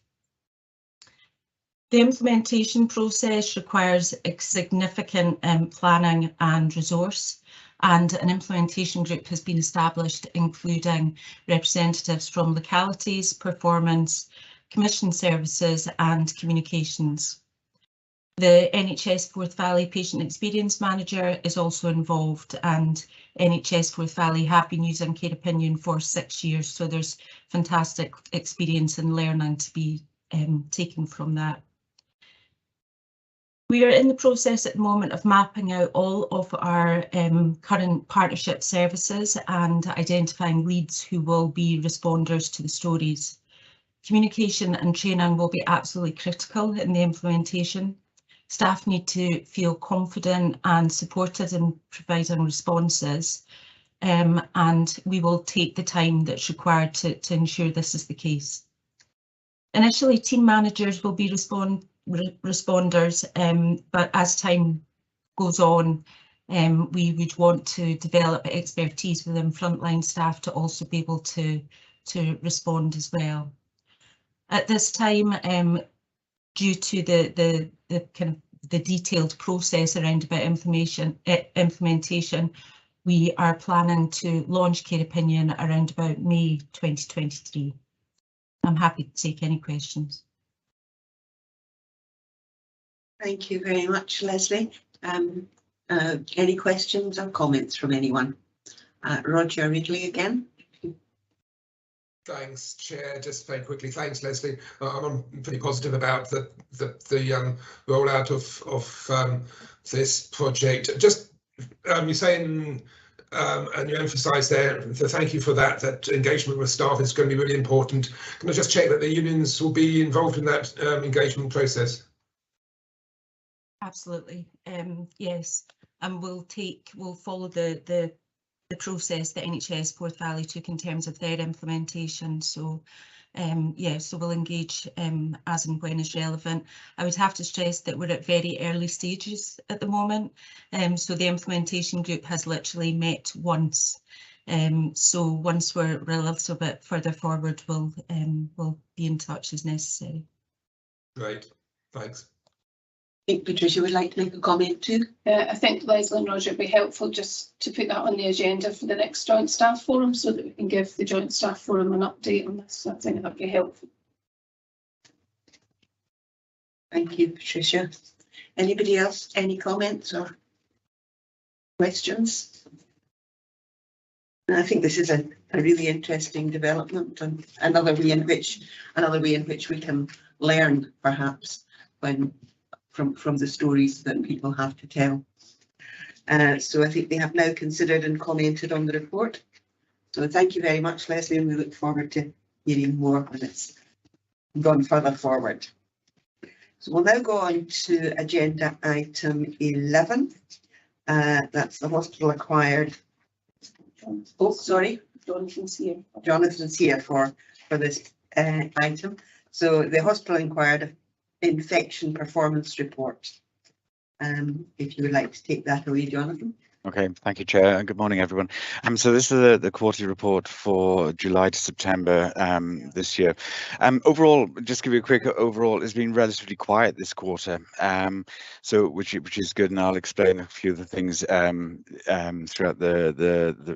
The implementation process requires a significant planning and resource, and an implementation group has been established, including representatives from localities, performance, commission services and communications. The NHS Forth Valley Patient Experience Manager is also involved, and NHS Forth Valley have been using Care Opinion for 6 years, so there's fantastic experience and learning to be taken from that. We are in the process at the moment of mapping out all of our current partnership services and identifying leads who will be responders to the stories. Communication and training will be absolutely critical in the implementation. Staff need to feel confident and supported in providing responses, and we will take the time that's required to ensure this is the case. Initially, team managers will be responders, but as time goes on, we would want to develop expertise within frontline staff to also be able to respond as well. At this time, due to the kind of the detailed process around about implementation, we are planning to launch Care Opinion around about May 2023. I'm happy to take any questions. Thank you very much, Leslie. Any questions or comments from anyone? Roger Ridley again. Thanks, Chair. Just very quickly, thanks, Leslie. I'm pretty positive about the rollout of this project. Just you're saying and you emphasised there, so thank you for that, that engagement with staff is going to be really important. Can I just check that the unions will be involved in that engagement process? Absolutely, yes, and we'll follow the process that NHS Forth Valley took in terms of their implementation. So yeah, so we'll engage as and when is relevant. I would have to stress that we're at very early stages at the moment. So the implementation group has literally met once. So once we're a little bit further forward, we'll be in touch as necessary. Great, thanks. I think Patricia would like to make a comment too. I think Leslie and Roger, it'd be helpful just to put that on the agenda for the next Joint Staff Forum so that we can give the Joint Staff Forum an update on this. I think that'd be helpful. Thank you, Patricia. Anybody else? Any comments or questions? I think this is a really interesting development and another way in which we can learn, perhaps, from the stories that people have to tell. So I think they have now considered and commented on the report. So thank you very much, Leslie, and we look forward to hearing more when it's gone further forward. So we'll now go on to agenda item 11. That's the hospital acquired. Oh, sorry. Jonathan's here. Jonathan's here for this item. So the hospital acquired infection performance report. If you would like to take that away, Jonathan. Okay, thank you, Chair, and good morning, everyone. So this is the quarterly report for July to September this year. Overall, just give you a quick overall, it's been relatively quiet this quarter, so which is good, and I'll explain a few of the things throughout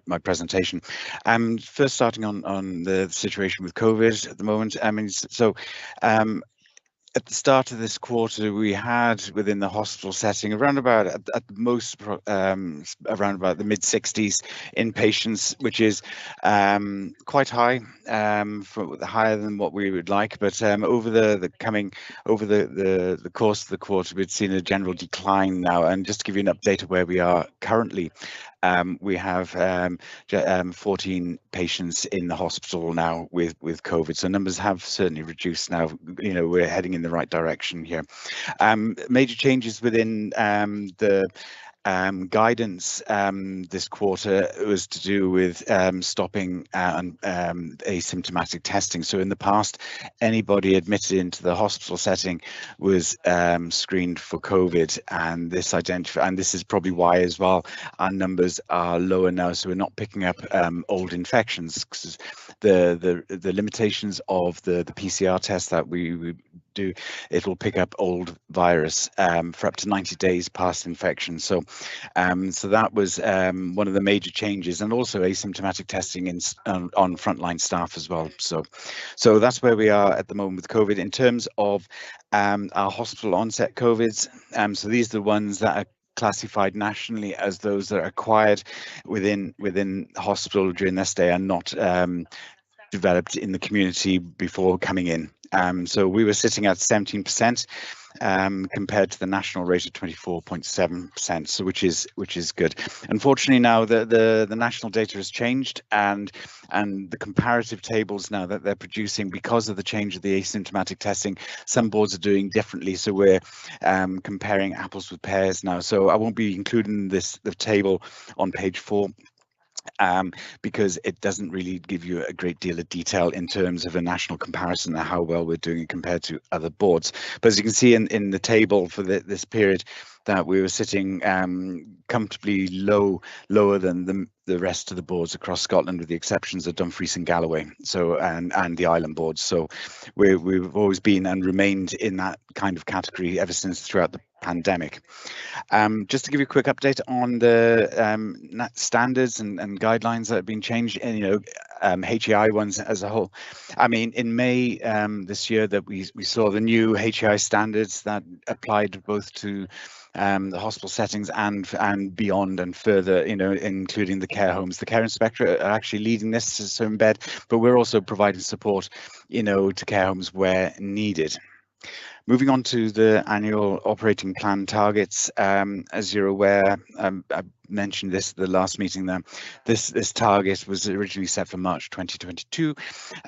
my presentation. First, starting on the situation with COVID at the moment. At the start of this quarter, we had within the hospital setting around about at most around about the mid-60s inpatients, which is quite high, higher than what we would like. But over the course of the quarter, we'd seen a general decline now. And just to give you an update of where we are currently, we have 14 patients in the hospital now with COVID. So numbers have certainly reduced now. You know, we're heading in the right direction here. Major changes within the guidance this quarter was to do with stopping asymptomatic testing. So in the past, anybody admitted into the hospital setting was screened for COVID, and this is probably why as well our numbers are lower now. So we're not picking up old infections, because the limitations of the PCR test that we do, it will pick up old virus for up to 90 days past infection. So that was one of the major changes, and also asymptomatic testing on frontline staff as well. So that's where we are at the moment with COVID. In terms of our hospital onset COVIDs, so these are the ones that are classified nationally as those that are acquired within hospital during their stay and not developed in the community before coming in. So we were sitting at 17% compared to the national rate of 24.7%, so which is good. Unfortunately, now the national data has changed, and the comparative tables now that they're producing, because of the change of the asymptomatic testing, some boards are doing differently. So we're comparing apples with pears now. So I won't be including the table on page 4. Because it doesn't really give you a great deal of detail in terms of a national comparison of how well we're doing compared to other boards. But as you can see in the table for this period, that we were sitting comfortably lower than the rest of the boards across Scotland, with the exceptions of Dumfries and Galloway, so and the island boards. So we've always been and remained in that kind of category ever since throughout the pandemic. Just to give you a quick update on the standards and guidelines that have been changed, and HAI ones as a whole. I mean, in May this year that we saw the new HAI standards that applied both to the hospital settings and beyond and further, including the care homes. The care inspectorate are actually leading this, so embed, but we're also providing support, to care homes where needed. Moving on to the annual operating plan targets, as you're aware, I mentioned this at the last meeting there, this target was originally set for March 2022,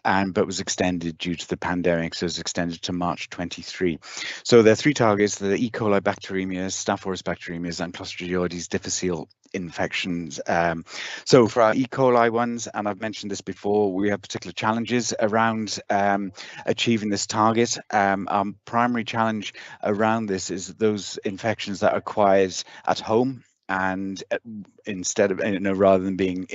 but was extended due to the pandemic, so it's extended to March 23. So there are 3 targets: the E. coli bacteremias, Staph aureus bacteremias, and Clostridioides difficile infections. So for our E. coli ones, and I've mentioned this before, we have particular challenges around achieving this target. Our primary challenge around this is those infections that are acquired at home, and instead of, rather than being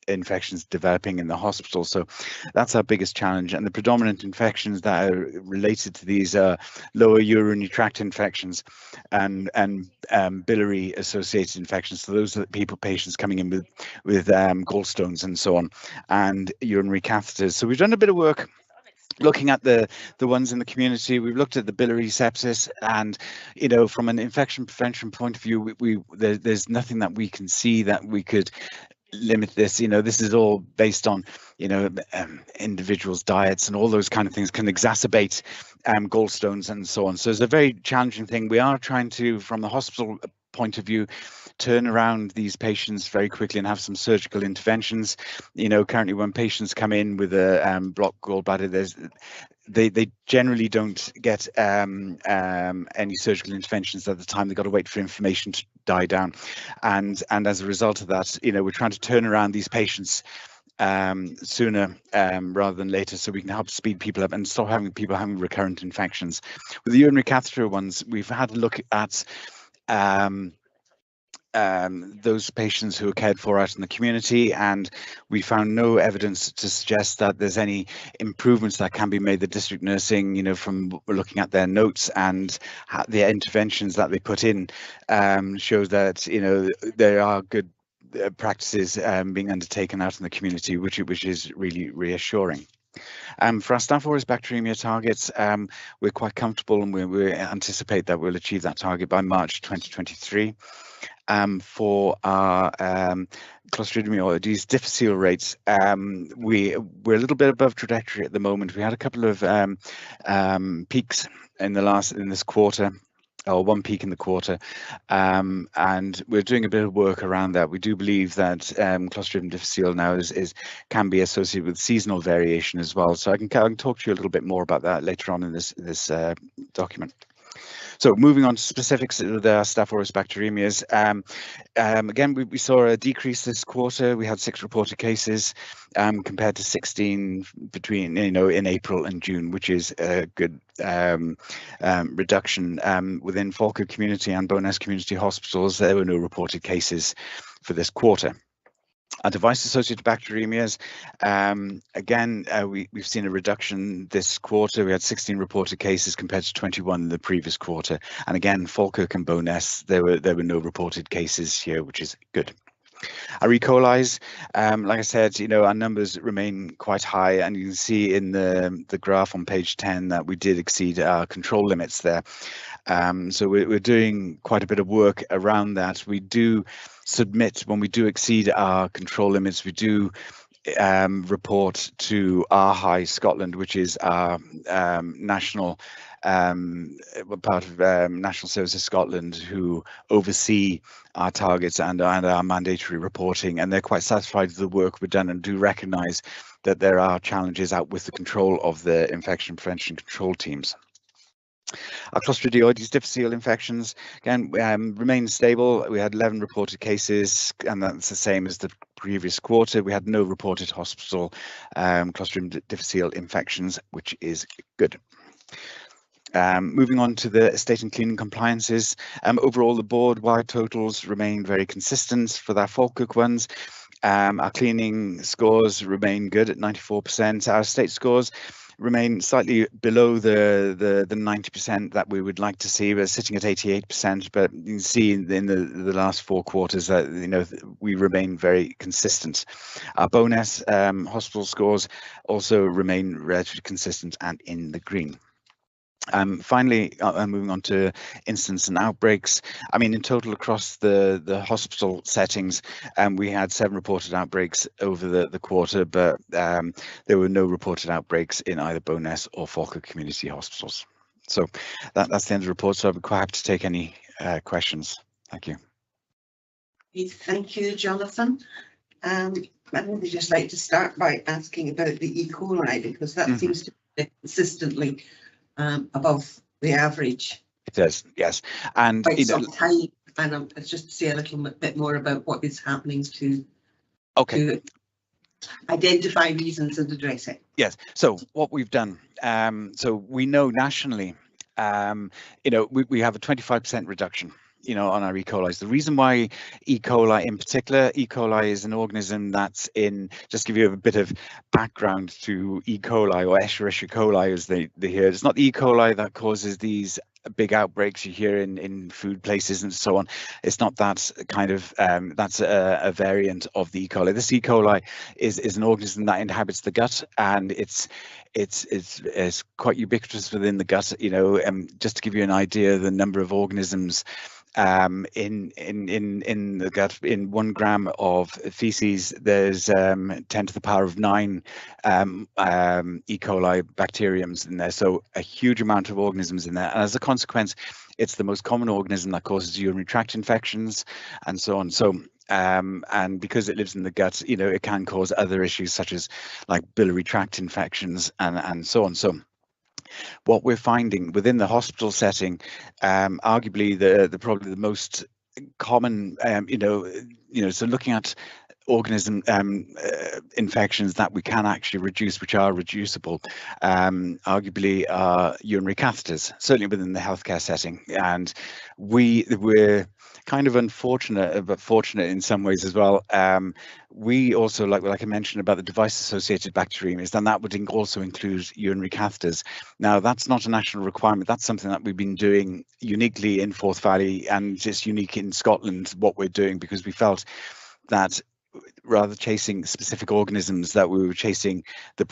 infections developing in the hospital. So that's our biggest challenge, and the predominant infections that are related to these are lower urinary tract infections and biliary associated infections. So those are patients coming in with gallstones and so on, and urinary catheters. So we've done a bit of work looking at the ones in the community. We've looked at the biliary sepsis, and from an infection prevention point of view, there's nothing that we can see that we could limit this. This is all based on individuals' diets, and all those kind of things can exacerbate gallstones and so on. So it's a very challenging thing. We are trying to, from the hospital point of view, turn around these patients very quickly and have some surgical interventions. Currently when patients come in with a blocked gallbladder, they generally don't get any surgical interventions at the time. They've got to wait for inflammation to die down, and as a result of that, we're trying to turn around these patients sooner rather than later, so we can help speed people up and stop having people having recurrent infections. With the urinary catheter ones, we've had a look at those patients who are cared for out in the community, and we found no evidence to suggest that there's any improvements that can be made. The district nursing, from looking at their notes and the interventions that they put in, shows that there are good practices being undertaken out in the community, which is really reassuring. For our Staph aureus bacteremia targets, we're quite comfortable, and we anticipate that we'll achieve that target by March 2023. For our Clostridioides difficile rates, we're a little bit above trajectory at the moment. We had a couple of peaks in this quarter, or one peak in the quarter, and we're doing a bit of work around that. We do believe that Clostridium difficile now can be associated with seasonal variation as well. So I can talk to you a little bit more about that later on in this document. So moving on to specifics of the Staph aureus bacteremias, again, we saw a decrease this quarter. We had 6 reported cases compared to 16 between in April and June, which is a good reduction. Within Falkirk Community and Bowness Community Hospitals, there were no reported cases for this quarter. Our device-associated bacteremias, again, we've seen a reduction this quarter. We had 16 reported cases compared to 21 in the previous quarter. And again, Falkirk and Bowness, there were no reported cases here, which is good. Our E. coli's, like I said, our numbers remain quite high, and you can see in the graph on page 10 that we did exceed our control limits there. So we're doing quite a bit of work around that. We do submit, when we do exceed our control limits, we do report to RHI Scotland, which is our national part of National Services Scotland, who oversee our targets and our mandatory reporting, and they're quite satisfied with the work we've done and do recognise that there are challenges out with the control of the infection prevention control teams. Our Clostridioides difficile infections, again, remain stable. We had 11 reported cases, and that's the same as the previous quarter. We had no reported hospital Clostridium difficile infections, which is good. Moving on to the estate and cleaning compliances, overall the board-wide totals remain very consistent for our Falkirk ones. Our cleaning scores remain good at 94%. Our estate scores remain slightly below the 90% that we would like to see. We're sitting at 88%, but you can see in the last 4 quarters that we remain very consistent. Our Bowness hospital scores also remain relatively consistent and in the green. Finally, moving on to incidents and outbreaks. I mean, in total across the hospital settings, we had 7 reported outbreaks over the quarter, but there were no reported outbreaks in either Bowness or Falkirk Community Hospitals. So that's the end of the report. So I'd be quite happy to take any questions. Thank you. Thank you, Jonathan. I would just like to start by asking about the E. coli, because that seems to be consistently above the average. It does, yes. And quite some time, and just to say a little bit more about what is happening to identify reasons and address it. Yes. So what we've done, so we know nationally, we have a 25% reduction, on our E. coli. The reason why E. coli in particular, E. coli is an organism that's in, just to give you a bit of background to E. coli, or Escherichia coli as they hear. It's not E. coli that causes these big outbreaks you hear in food places and so on. It's not that kind of, that's a variant of the E. coli. This E. coli is an organism that inhabits the gut, and it's quite ubiquitous within the gut. Just to give you an idea, the number of organisms in the gut, in 1 gram of feces, there's 10 to the power of 9 E. coli bacteriums in there. So a huge amount of organisms in there. And as a consequence, it's the most common organism that causes urinary tract infections and so on. So and because it lives in the gut, it can cause other issues such as like biliary tract infections and so on. So what we're finding within the hospital setting, arguably probably the most common, so looking at organism infections that we can actually reduce, which are reducible, arguably are urinary catheters, certainly within the healthcare setting. And we're kind of unfortunate, but fortunate in some ways as well. We also, like I mentioned about the device-associated bacteremias, then that would also include urinary catheters. Now, that's not a national requirement. That's something that we've been doing uniquely in Forth Valley, and just unique in Scotland, what we're doing, because we felt that rather chasing specific organisms, that we were chasing the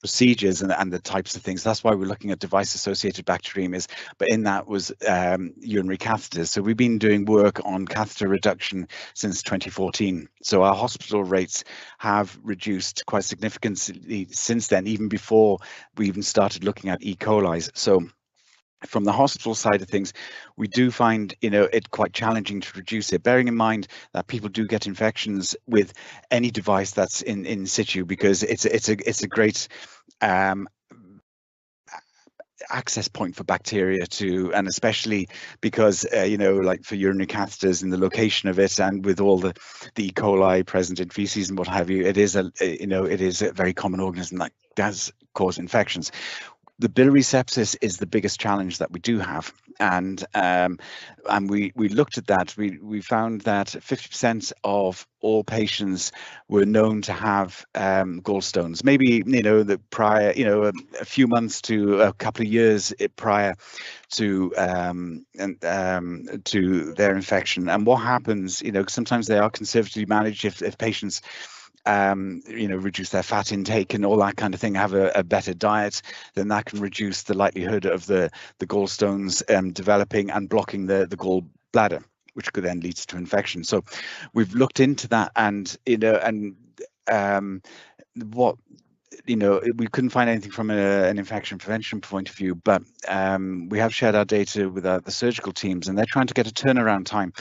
procedures and the types of things. That's why we're looking at device-associated bacteremias, but in that was urinary catheters. So we've been doing work on catheter reduction since 2014. So our hospital rates have reduced quite significantly since then, even before we even started looking at E. coli. So from the hospital side of things, we do find it quite challenging to reduce it, bearing in mind that people do get infections with any device that's in situ, because it's a great access point for bacteria to, and especially because like for urinary catheters and the location of it, and with all the E. coli present in feces and what have you, it is a very common organism that does cause infections. The biliary sepsis is the biggest challenge that we do have, and we looked at that. We found that 50% of all patients were known to have gallstones. Maybe the prior, a few months to a couple of years prior to their infection. And what happens, sometimes they are conservatively managed if patients reduce their fat intake and all that kind of thing, have a better diet, then that can reduce the likelihood of the gallstones developing and blocking the gallbladder, which could then lead to infection. So we've looked into that, and we couldn't find anything from an infection prevention point of view, but we have shared our data with the surgical teams, and they're trying to get a turnaround time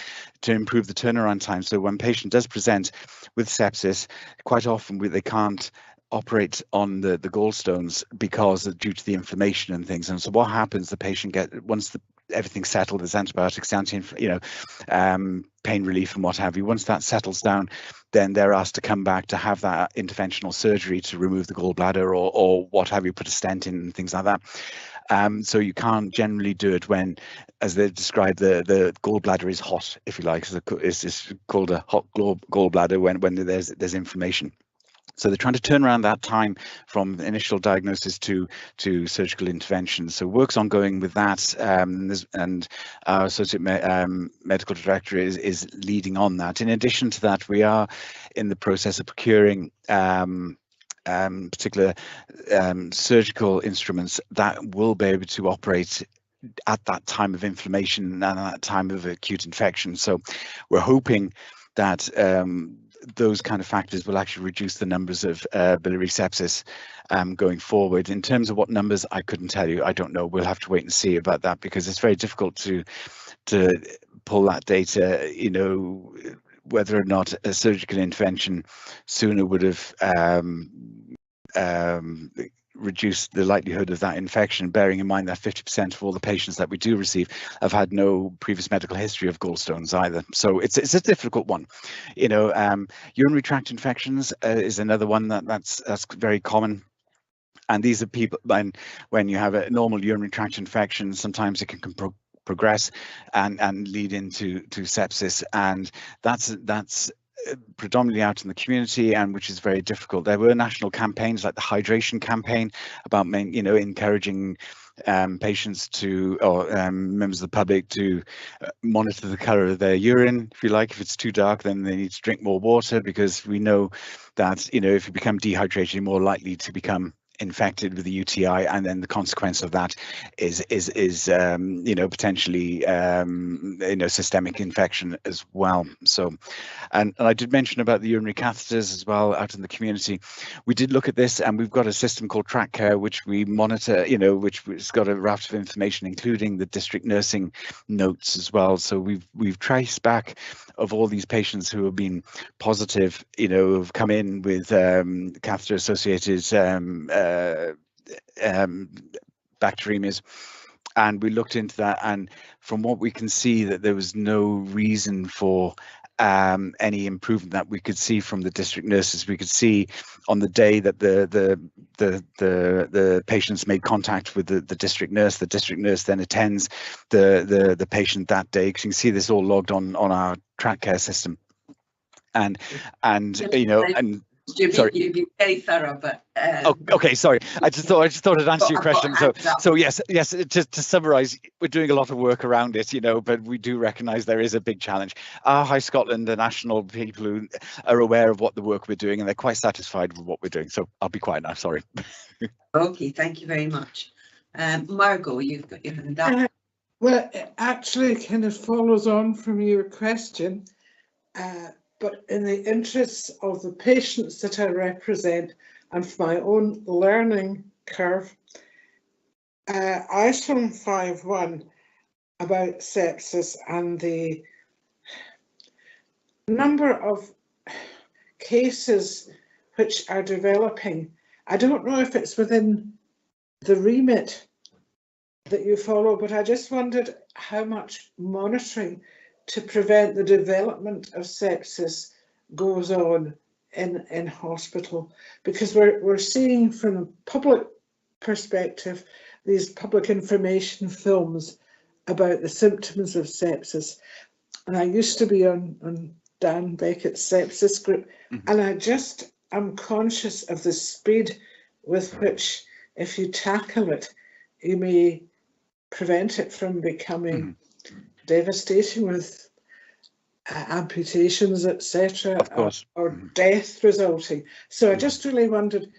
to improve the turnaround time. So when patient does present with sepsis, quite often they can't operate on the gallstones because due to the inflammation and things. And so what happens, the patient once everything's settled, there's antibiotics, pain relief and what have you. Once that settles down, then they're asked to come back to have that interventional surgery to remove the gallbladder or what have you, put a stent in and things like that. So you can't generally do it when, as they describe, the gallbladder is hot, if you like. So it's called a hot gallbladder when there's inflammation. So they're trying to turn around that time from initial diagnosis to surgical intervention. So work's ongoing with that, and our associate medical director is leading on that. In addition to that, we are in the process of procuring particular surgical instruments that will be able to operate at that time of inflammation and at that time of acute infection. So we're hoping that those kind of factors will actually reduce the numbers of biliary sepsis going forward. In terms of what numbers, I couldn't tell you. I don't know. We'll have to wait and see about that, because it's very difficult to pull that data, you know, whether or not a surgical intervention sooner would have reduce the likelihood of that infection, bearing in mind that 50% of all the patients that we do receive have had no previous medical history of gallstones either. So it's a difficult one. You know, urinary tract infections is another one that's very common. And these are people, when you have a normal urinary tract infection, sometimes it can progress and lead into sepsis, and that's predominantly out in the community, and which is very difficult. There were national campaigns like the hydration campaign about, you know, encouraging patients to, or members of the public to monitor the colour of their urine. If you like, if it's too dark, then they need to drink more water, because we know that, you know, if you become dehydrated, you're more likely to become infected with the UTI, and then the consequence of that is you know, potentially you know, systemic infection as well. So, and I did mention about the urinary catheters as well out in the community. We did look at this, and we've got a system called Track Care, which we monitor, you know, which has got a raft of information, including the district nursing notes as well. So we've traced back of all these patients who have been positive, you know, have come in with catheter associated bacteremias, and we looked into that, and from what we can see, that there was no reason for any improvement that we could see from the district nurses. We could see on the day that the patients made contact with the district nurse then attends the patient that day, because you can see this all logged on our Track Care system, and you know, and sorry, you'd be very thorough, but okay, sorry. I just thought I'd answer your question. So yes, to summarise, we're doing a lot of work around it, you know, but we do recognise there is a big challenge. Our High Scotland are national people who are aware of what the work we're doing, and they're quite satisfied with what we're doing. So I'll be quiet now. Sorry. Okay, thank you very much. Margot, you've got your hand up. Well, it actually kind of follows on from your question. But in the interests of the patients that I represent and for my own learning curve, item 5.1 about sepsis and the number of cases which are developing, I don't know if it's within the remit that you follow, but I just wondered how much monitoring to prevent the development of sepsis goes on in hospital, because we're seeing from a public perspective these public information films about the symptoms of sepsis, and I used to be on Dan Beckett's sepsis group, and I just am conscious of the speed with which, if you tackle it, you may prevent it from becoming devastating with amputations, etc., or death resulting. So I just really wondered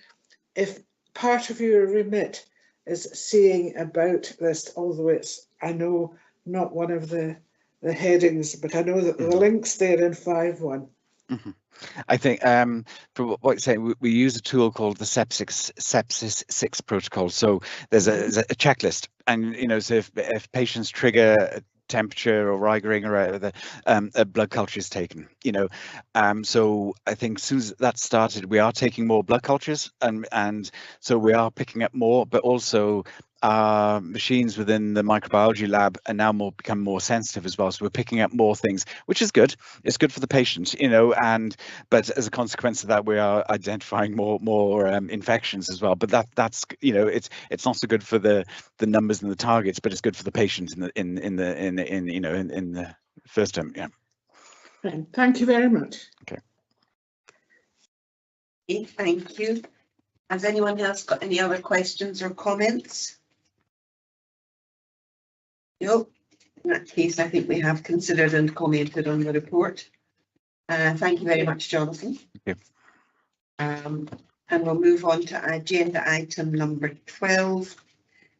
if part of your remit is seeing about this, although it's, I know, not one of the headings, but I know that the link's there in 5.1. I think for what you're saying, we use a tool called the Sepsis 6 protocol. So there's a checklist, and you know, so if patients trigger temperature or Rigering or whatever, a blood culture is taken, you know. So I think as soon as that started, we are taking more blood cultures, and so we are picking up more, but also our machines within the microbiology lab are now become more sensitive as well. So we're picking up more things, which is good. It's good for the patient, you know, but as a consequence of that, we are identifying more infections as well. But that's you know, it's not so good for the numbers and the targets, but it's good for the patient in the first term. Yeah. Thank you very much. Okay. Okay, thank you. Has anyone else got any other questions or comments? No. In that case, I think we have considered and commented on the report. Thank you very much, Jonathan. Thank you. And we'll move on to agenda item number 12,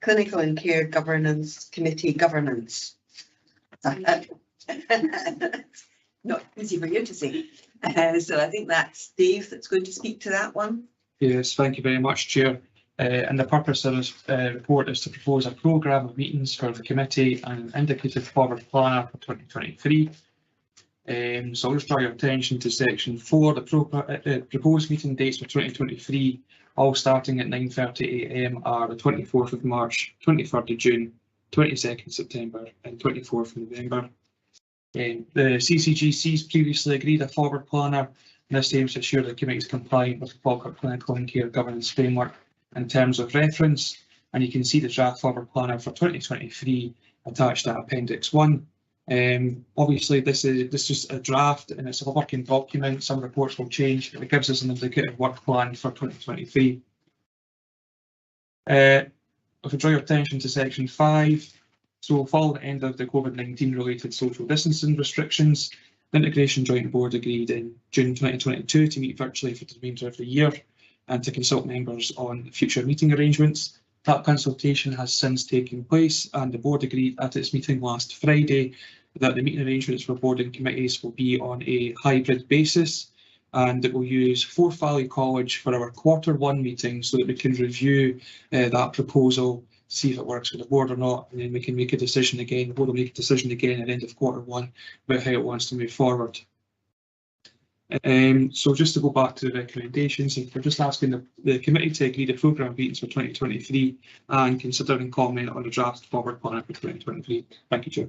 Clinical and Care Governance Committee governance. not easy for you to say. So I think that's Dave that's going to speak to that one. Yes, thank you very much, Chair. And the purpose of this report is to propose a programme of meetings for the committee and an indicative forward planner for 2023. So I'll just draw your attention to section 4, the proposed meeting dates for 2023, all starting at 9:30 AM are the 24th of March, 23rd of June, 22nd September and 24th of November. The CCGC's previously agreed a forward planner, and this aims to ensure the committee is compliant with the Falkirk Clinical and Care Governance Framework in terms of reference, and you can see the draft forward planner for 2023 attached to Appendix 1. Obviously this is just a draft and it's a working document. Some reports will change, but it gives us an indicative work plan for 2023. If I draw your attention to section 5, so following the end of the COVID-19 related social distancing restrictions, the Integration Joint Board agreed in June 2022 to meet virtually for the remainder of the year and to consult members on future meeting arrangements. That consultation has since taken place, and the board agreed at its meeting last Friday that the meeting arrangements for board and committees will be on a hybrid basis, and it will use Forth Valley College for our Q1 meeting so that we can review that proposal, see if it works for the board or not, and then we can make a decision again. The board will make a decision again at the end of Q1 about how it wants to move forward. So just to go back to the recommendations, we're just asking the committee to agree the programme of meetings for 2023 and consider and comment on the draft forward plan for 2023. Thank you, Chair.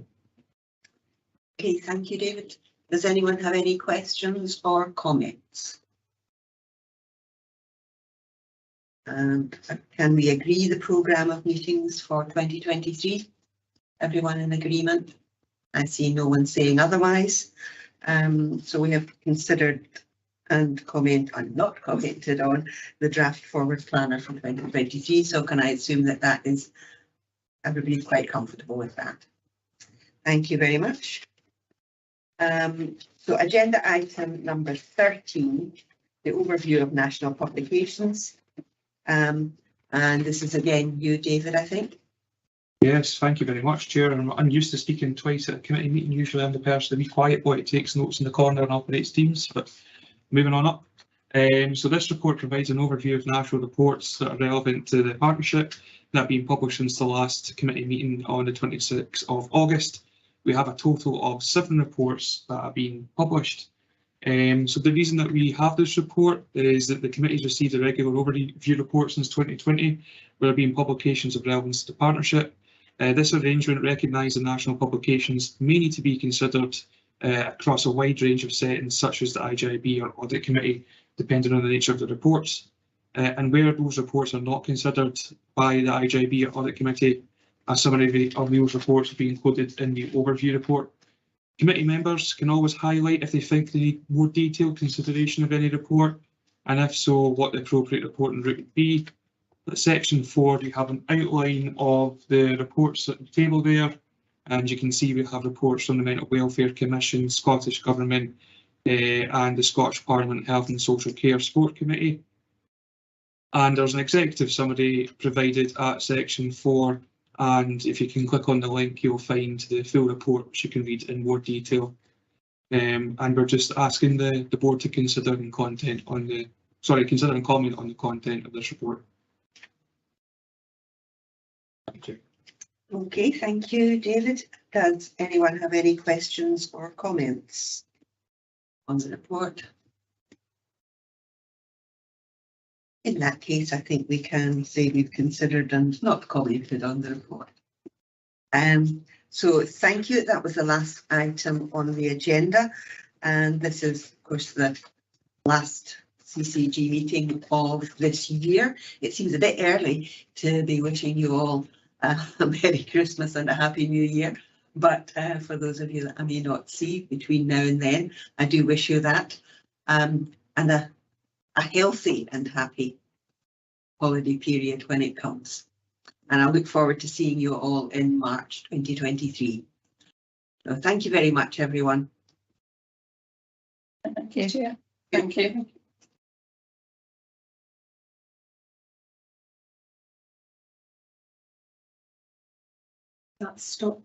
Okay, thank you, David. Does anyone have any questions or comments? And can we agree the programme of meetings for 2023? Everyone in agreement? I see no one saying otherwise. So we have considered and not commented on the draft forward planner for 2023. So can I assume that that is everybody's quite comfortable with that? Thank you very much. So agenda item number 13, the overview of national publications. And this is again you, David, I think. Yes, thank you very much, Chair. I'm used to speaking twice at a committee meeting. Usually I'm the person to be quiet boy who takes notes in the corner and operates Teams, but moving on up. So this report provides an overview of national reports that are relevant to the partnership that have been published since the last committee meeting on the 26th of August. We have a total of 7 reports that have been published. So the reason that we have this report is that the committee's received a regular overview report since 2020, where there have been publications of relevance to the partnership. This arrangement recognising national publications may need to be considered across a wide range of settings, such as the IJIB or Audit Committee, depending on the nature of the reports. And where those reports are not considered by the IJIB or Audit Committee, a summary of those reports will be included in the overview report. Committee members can always highlight if they think they need more detailed consideration of any report, and if so, what the appropriate reporting route would be. At section 4, we have an outline of the reports at the table there, and you can see we have reports from the Mental Welfare Commission, Scottish Government, and the Scottish Parliament Health and Social Care Sport Committee. And there's an executive summary provided at section 4. And if you can click on the link, you'll find the full report, which you can read in more detail. And we're just asking the board to consider and comment on the content of this report. Thank you. Okay, thank you, David. Does anyone have any questions or comments on the report? In that case, I think we can say we've considered and not commented on the report. So thank you. That was the last item on the agenda. And this is, of course, the last CCG meeting of this year. It seems a bit early to be wishing you all a Merry Christmas and a Happy New Year. But for those of you that I may not see between now and then, I do wish you that. And a healthy and happy holiday period when it comes. And I look forward to seeing you all in March 2023. So thank you very much, everyone. Thank you, Chair. Thank you. That's stop.